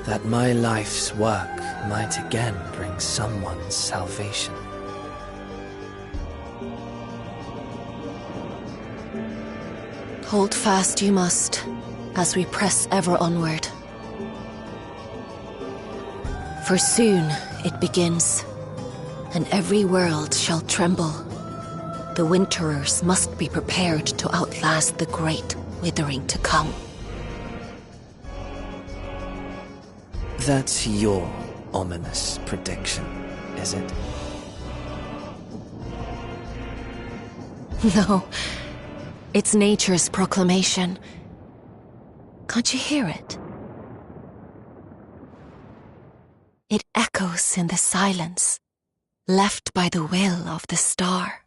That my life's work might again bring someone's salvation. Hold fast you must, as we press ever onward. For soon it begins, and every world shall tremble. The Winterers must be prepared to outlast the great withering to come. That's your ominous prediction, is it? No, it's nature's proclamation. Can't you hear it? It echoes in the silence, left by the will of the star.